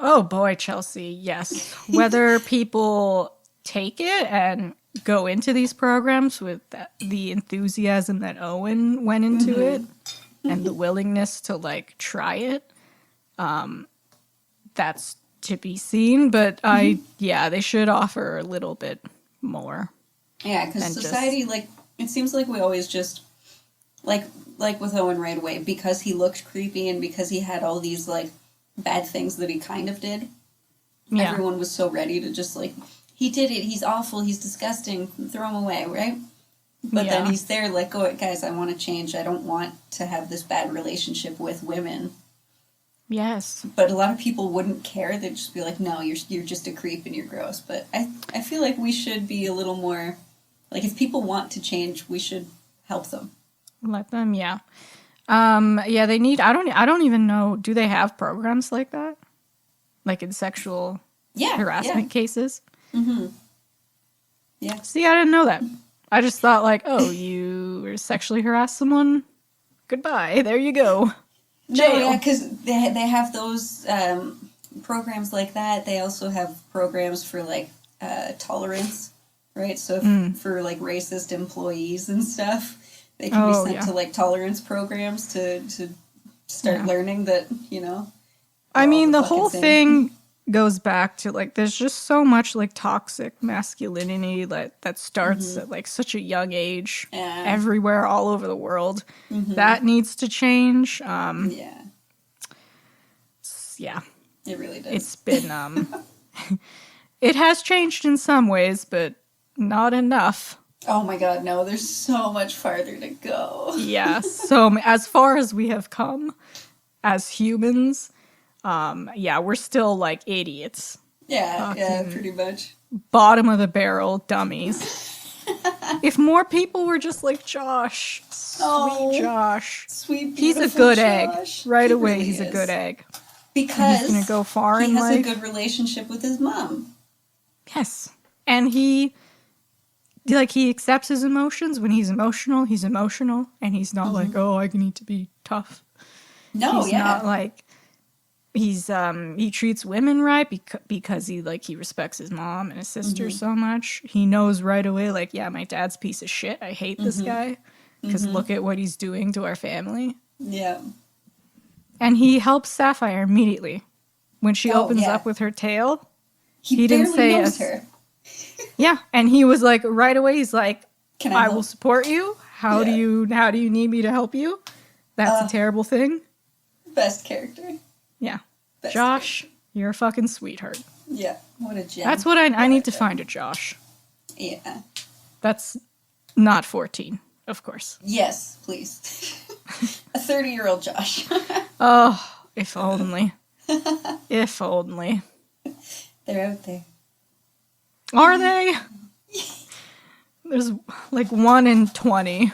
Oh boy, Chelsea, yes. Whether people take it and go into these programs with the enthusiasm that Owen went into it and the willingness to, like, try it, that's to be seen. But they should offer a little bit more. Yeah, because society, like, it seems like we always just, like with Owen right away, because he looked creepy and because he had all these, like, bad things that he kind of did. Yeah. Everyone was so ready to just, like, he did it, he's awful, he's disgusting, throw him away, right? But then he's there, like, oh, guys, I want to change, I don't want to have this bad relationship with women. Yes. But a lot of people wouldn't care, they'd just be like, no, you're just a creep and you're gross. But I feel like we should be a little more, like, if people want to change, we should help them. Let them, yeah. They need, I don't even know, do they have programs like that? Like in sexual harassment cases? Mm-hmm. Yeah. See, I didn't know that. I just thought, like, oh, you sexually harassed someone? Goodbye, there you go. Jail. No, yeah, because they have those programs like that. They also have programs for, like, tolerance, right? So for, like, racist employees and stuff, they can be sent to, like, tolerance programs to start learning that, you know. I mean, the whole thing goes back to, like, there's just so much, like, toxic masculinity that starts at, like, such a young age everywhere, all over the world. That needs to change. Yeah. It really does. It's been, it has changed in some ways, but not enough. Oh my god, no, there's so much farther to go. Yeah, so as far as we have come as humans, we're still, like, idiots. Yeah, pretty much. Bottom of the barrel dummies. If more people were just like Josh, sweet Josh. Sweet, he's a good Josh. egg. Right he away, really he's is. a good egg. Because he's going to go far in life. He has a good relationship with his mom. Yes. And he accepts his emotions. When he's emotional, and he's not like, oh, I need to be tough. No, he's not like, he treats women right because he respects his mom and his sister so much. He knows right away, like, yeah, my dad's a piece of shit. I hate this guy because look at what he's doing to our family. Yeah. And he helps Sapphire immediately when she opens up with her tail. He didn't say knows her. Yeah, and he was like right away. He's like, I will support you. How do you need me to help you? That's a terrible thing. Best character. Yeah. Best Josh, character. you're a fucking sweetheart. Yeah, what a gem. That's what I need to find a Josh. Yeah. That's not 14, of course. Yes, please. A 30-year-old Josh. Oh, if only. If only. They're out there. Are they? There's like 1 in 20.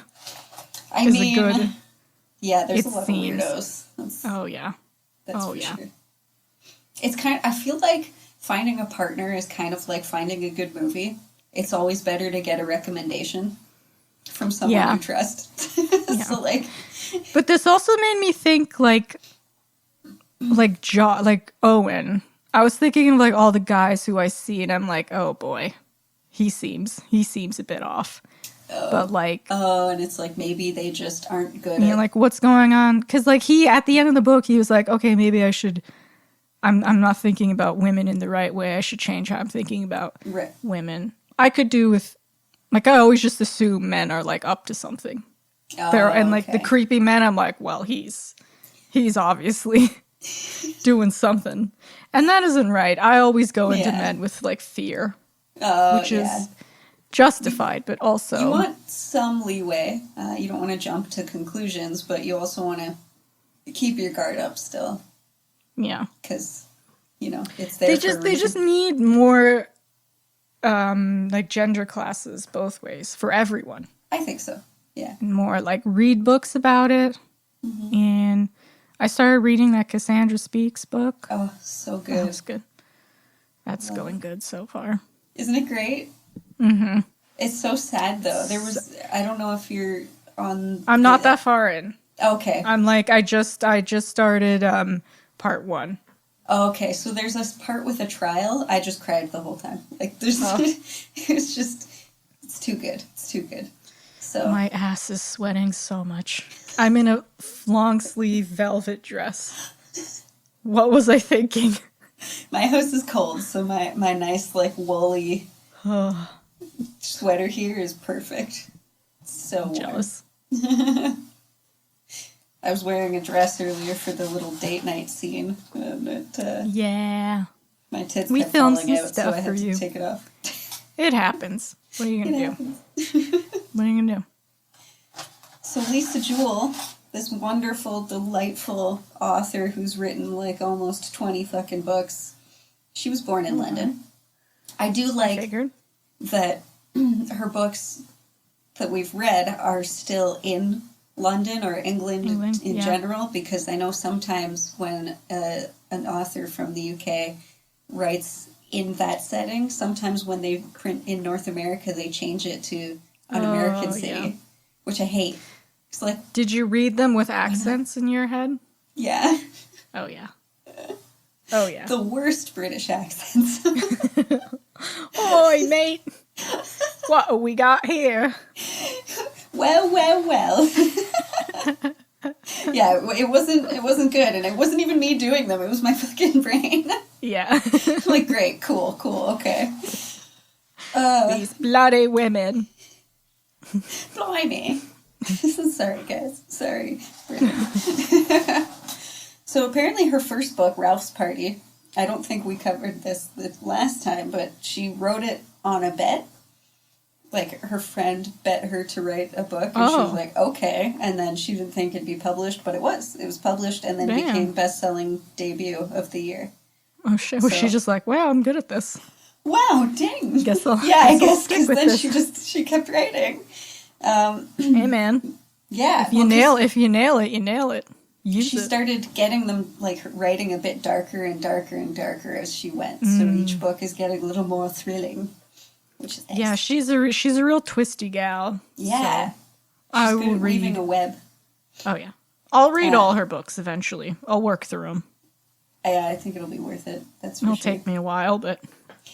I mean, a good. Yeah, there's a lot of weirdos. Oh yeah. That's for sure. It's I feel like finding a partner is kind of like finding a good movie. It's always better to get a recommendation from someone you trust. So like, but this also made me think like Owen. I was thinking of like all the guys who I see, and I'm like, oh boy, he seems a bit off. But like, and it's like maybe they just aren't good. And you're like, what's going on? Because like he at the end of the book, he was like, okay, maybe I should. I'm not thinking about women in the right way. I should change how I'm thinking about women. I could do with, like, I always just assume men are like up to something. And like the creepy men, I'm like, well, he's obviously doing something, and that isn't right. I always go into men with like fear, which is justified, but also you want some leeway. You don't want to jump to conclusions, but you also want to keep your guard up still. Yeah, because it's there. They just need more like gender classes both ways for everyone. I think so. Yeah, and more like read books about it. And I started reading that Cassandra Speaks book. Oh, so good. That's good. That's going good so far. Isn't it great? It's so sad though. I don't know if you're on. I'm not that far in. Okay. I'm like I just started part 1. Okay, so there's this part with a trial. I just cried the whole time. Like there's, it's too good. It's too good. So my ass is sweating so much. I'm in a long sleeve velvet dress. What was I thinking? My house is cold, so my nice like woolly sweater here is perfect. So warm. Jealous. I was wearing a dress earlier for the little date night scene, and my tits kept falling out, so I had to take it off. It happens. What are you gonna do? What are you gonna do? So Lisa Jewell, this wonderful, delightful author who's written like almost 20 fucking books, she was born in London. I do like that her books that we've read are still in London or England in general, because I know sometimes when an author from the UK writes in that setting, sometimes when they print in North America, they change it to an American city, which I hate. It's like, did you read them with accents in your head? Yeah. Oh, yeah. Oh, yeah. The worst British accents. Oi, mate. What have we got here? Well. Yeah, it wasn't good, and it wasn't even me doing them. It was my fucking brain. Yeah. Like, great, cool, okay. These bloody women. Blimey. Sorry, guys. Sorry. So apparently her first book, Ralph's Party, I don't think we covered this the last time, but she wrote it on a bet. Like, her friend bet her to write a book, and she was like, okay. And then she didn't think it'd be published, but it was. It was published and then became best-selling debut of the year. Oh, shit. Was she just like, wow, I'm good at this? Wow, dang. I guess because then she kept writing. Hey, man. Yeah. If you nail it, you nail it. She started getting them, like, writing a bit darker and darker and darker as she went. So each book is getting a little more thrilling, which is nice. Yeah, she's a real twisty gal. Yeah. So I will read. Weaving a web. Oh, yeah. I'll read all her books eventually. I'll work through them. I think it'll be worth it. That's for It'll sure. take me a while, but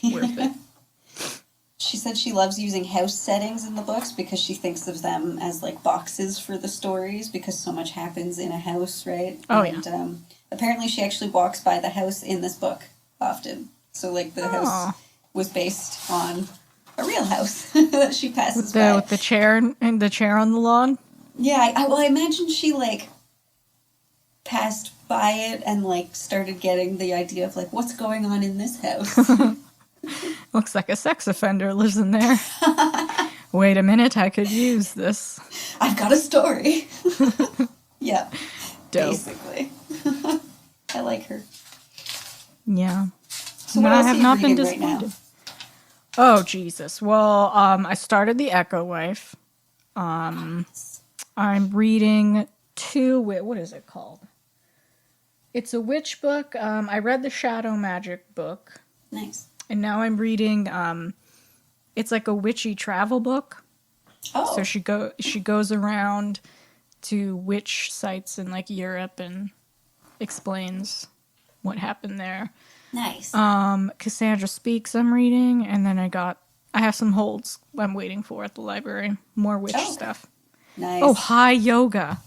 worth it. She said she loves using house settings in the books because she thinks of them as like boxes for the stories because so much happens in a house, right? Oh, and, apparently she actually walks by the house in this book often. So like the house was based on a real house that she passes by. With the chair and the chair on the lawn? Yeah, I imagine she like passed by it and like started getting the idea of like what's going on in this house. Looks like a sex offender lives in there. Wait a minute, I could use this. I've got a story. Yeah, Dope. basically. I like her. Yeah. So what else I are have you not been reading right now? disappointed. Oh, Jesus. Well, I started The Echo Wife. I'm reading what is it called? It's a witch book. I read the Shadow Magic book. Nice. And now I'm reading, it's like a witchy travel book. Oh. So she goes around to witch sites in like Europe and explains what happened there. Nice. Cassandra Speaks I'm reading, and then I have some holds I'm waiting for at the library. More witch stuff. Nice. Oh, High Yoga.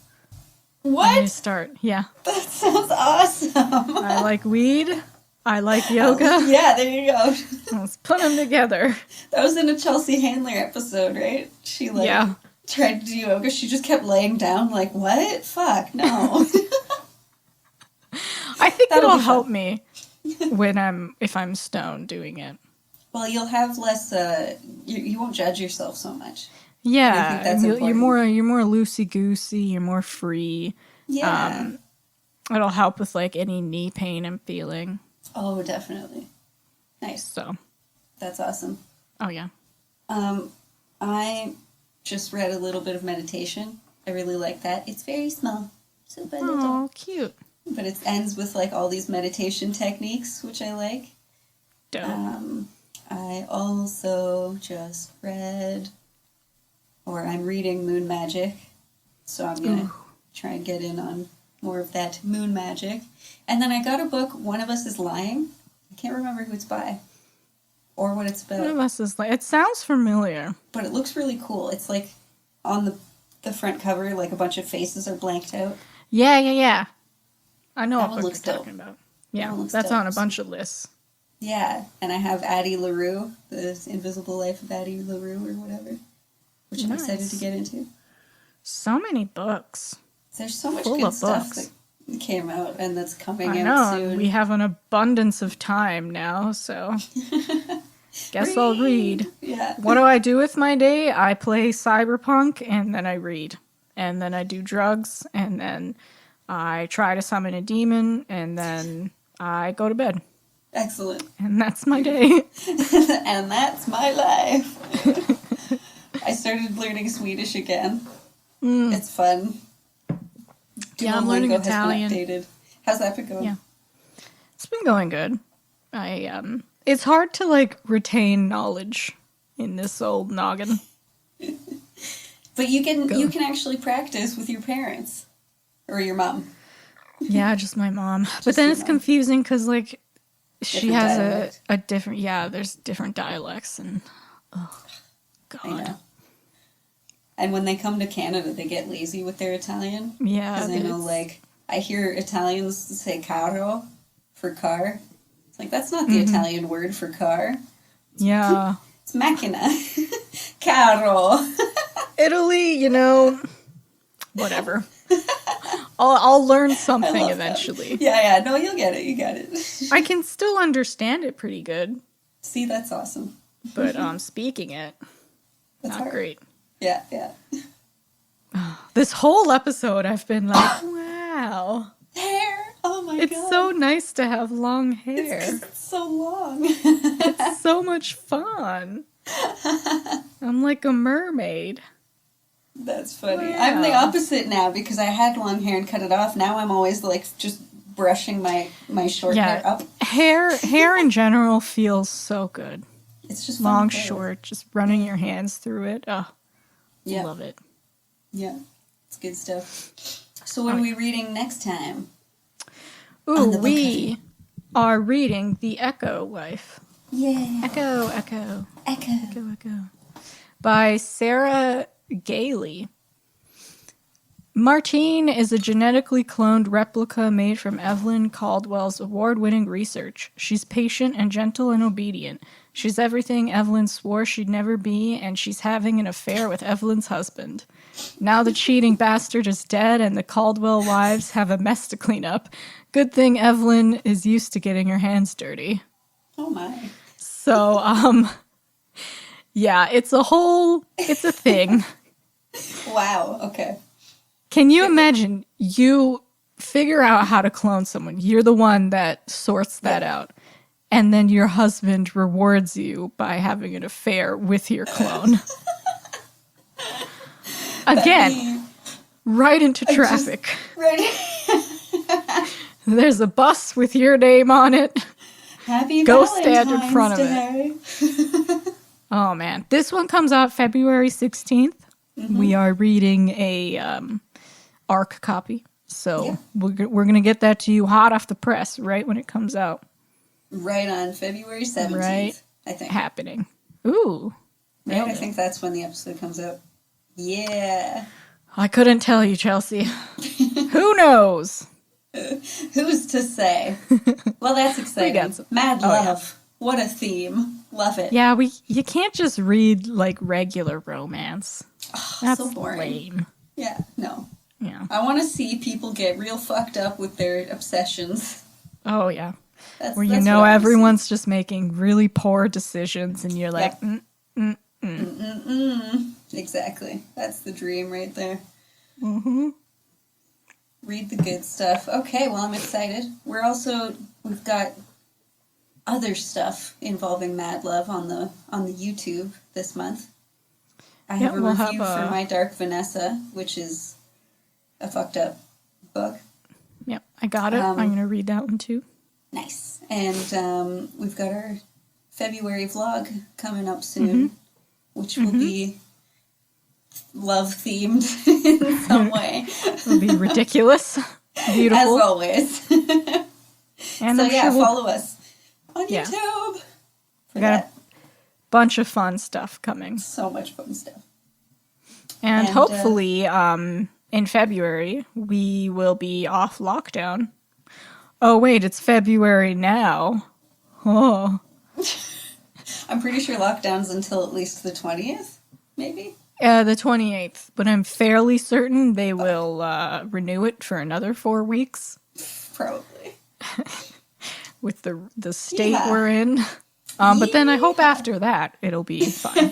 What? I need to start. Yeah. That sounds awesome. I like weed. I like yoga. Yeah, there you go. Let's put them together. That was in a Chelsea Handler episode, right? She tried to do yoga. She just kept laying down like, what? Fuck, no. I think That'll it'll be help me if I'm stoned doing it. Well, you'll have less, you won't judge yourself so much. Yeah, I think that's you're important. more loosey goosey. You're more free. Yeah. It'll help with like any knee pain I'm feeling. Oh, definitely. Nice. So. That's awesome. Oh yeah. I just read a little bit of meditation. I really like that. It's very small, super little, Oh, cute. but it ends with like all these meditation techniques, which I like. Dope. I also just read, or I'm reading Moon Magic, so I'm gonna try and get in on more of that moon magic. And then I got a book, One of Us is Lying. I can't remember who it's by or what it's about. One of Us is like, it sounds familiar. But it looks really cool. It's like on the front cover, like a bunch of faces are blanked out. Yeah. I know That what one book looks you're dope. talking about. Yeah, That one looks that's dope. on a bunch of lists. Yeah, and I have Addie LaRue, The Invisible Life of Addie LaRue or whatever, which I'm excited to get into. So many books. There's so much Full good of stuff books. that came out and that's coming I out know. soon. We have an abundance of time now, so guess I'll read. Yeah. What do I do with my day? I play Cyberpunk, and then I read. And then I do drugs, and then I try to summon a demon, and then I go to bed. Excellent. And that's my day. And that's my life. I started learning Swedish again. It's fun. Yeah, I'm learning Duolingo Italian. has been updated. How's that been going? Yeah. It's been going good. It's hard to like retain knowledge in this old noggin. But you can actually practice with your parents or your mom. Yeah, just my mom. But Just then your it's mom. confusing because like she Different has dialect. a different there's different dialects and oh I god. know. And when they come to Canada, they get lazy with their Italian. Yeah, Because they know, like, I hear Italians say caro for car. It's like, that's not the Italian word for car. Yeah. It's macchina. Caro. Italy, whatever. I'll learn something love eventually. Yeah, no, you'll get it. You got it. I can still understand it pretty good, See, that's awesome. but speaking it, That's not hard. great. Yeah. This whole episode, I've been like, wow, Hair. Oh my god. it's so nice to have long hair. It's 'cause it's so long. It's so much fun. I'm like a mermaid. That's funny. Wow. I'm the opposite now because I had long hair and cut it off. Now I'm always like just brushing my short hair up. Hair in general feels so good. It's just fun Long, to play with. short, just running your hands through it. Oh, Yeah. love it. Yeah. It's good stuff. So what are we reading next time? On Ooh, the Book we are reading The Echo Wife. Yeah. Echo, Echo. Echo, Echo. By Sarah Gailey. Martine is a genetically cloned replica made from Evelyn Caldwell's award-winning research. She's patient and gentle and obedient. She's everything Evelyn swore she'd never be, and she's having an affair with Evelyn's husband. Now the cheating bastard is dead, and the Caldwell wives have a mess to clean up. Good thing Evelyn is used to getting her hands dirty. Oh my. So, yeah, it's a thing. Wow, okay. Can you imagine you figure out how to clone someone? You're the one that sorts that out. And then your husband rewards you by having an affair with your clone. Again, right into traffic. There's a bus with your name on it. Happy Go Valentine's stand in front Day. of it. Oh, man. This one comes out February 16th. Mm-hmm. We are reading a ARC copy. So we're going to get that to you hot off the press right when it comes out. Right on February 17th, right. I think. Happening. Ooh. Right, I think that's when the episode comes out. Yeah. I couldn't tell you, Chelsea. Who knows? Who's to say? Well, that's exciting. Mad love. Yeah. What a theme. Love it. Yeah, you can't just read like regular romance. Oh, that's so boring. Lame. Yeah, no. Yeah. I want to see people get real fucked up with their obsessions. Oh, yeah. That's you know everyone's just making really poor decisions and you're like, Exactly. That's the dream right there. Mm-hmm. Read the good stuff. Okay, well, I'm excited. We've got other stuff involving Mad Love on the YouTube this month. I have a review for My Dark Vanessa, which is a fucked up book. Yep, I got it. I'm going to read that one too. Nice. And we've got our February vlog coming up soon, which will be love-themed in some way. It'll be ridiculous. Beautiful. As always. And so follow us on YouTube. We got a bunch of fun stuff coming. So much fun stuff. And hopefully, in February, we will be off lockdown. Oh, wait, it's February now. Oh. I'm pretty sure lockdown's until at least the 20th, maybe? The 28th. But I'm fairly certain they will renew it for another 4 weeks. Probably. With the state we're in. But then I hope after that it'll be fine.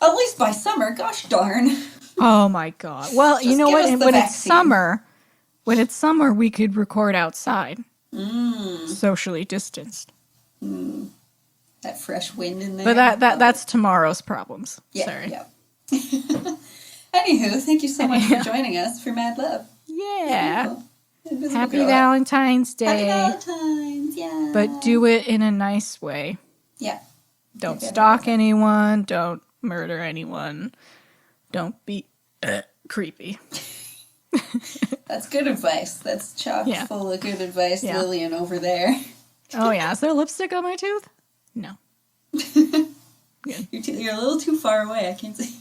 At least by summer, gosh darn. Oh my god. Well, just you know what? When it's summer, we could record outside. Socially distanced. That fresh wind in there. But that's tomorrow's problems. Yeah, sorry. Yeah. Anywho, thank you so much for joining us for Mad Love. Yeah. Happy Valentine's Day. Happy Valentine's, yeah. But do it in a nice way. Yeah. Don't stalk anyone. Don't murder anyone. Don't be creepy. That's good advice. That's chock full of good advice, Lillian over there. Oh, yeah. Is there lipstick on my tooth? No. You're a little too far away. I can't see.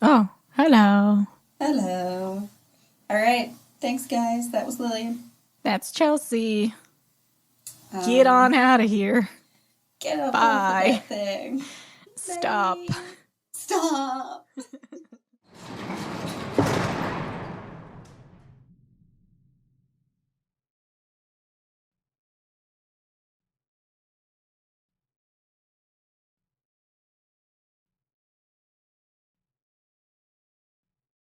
Oh, hello. Hello. All right. Thanks, guys. That was Lillian. That's Chelsea. Get on out of here. Get up Bye. off of that thing. Stop. Stop.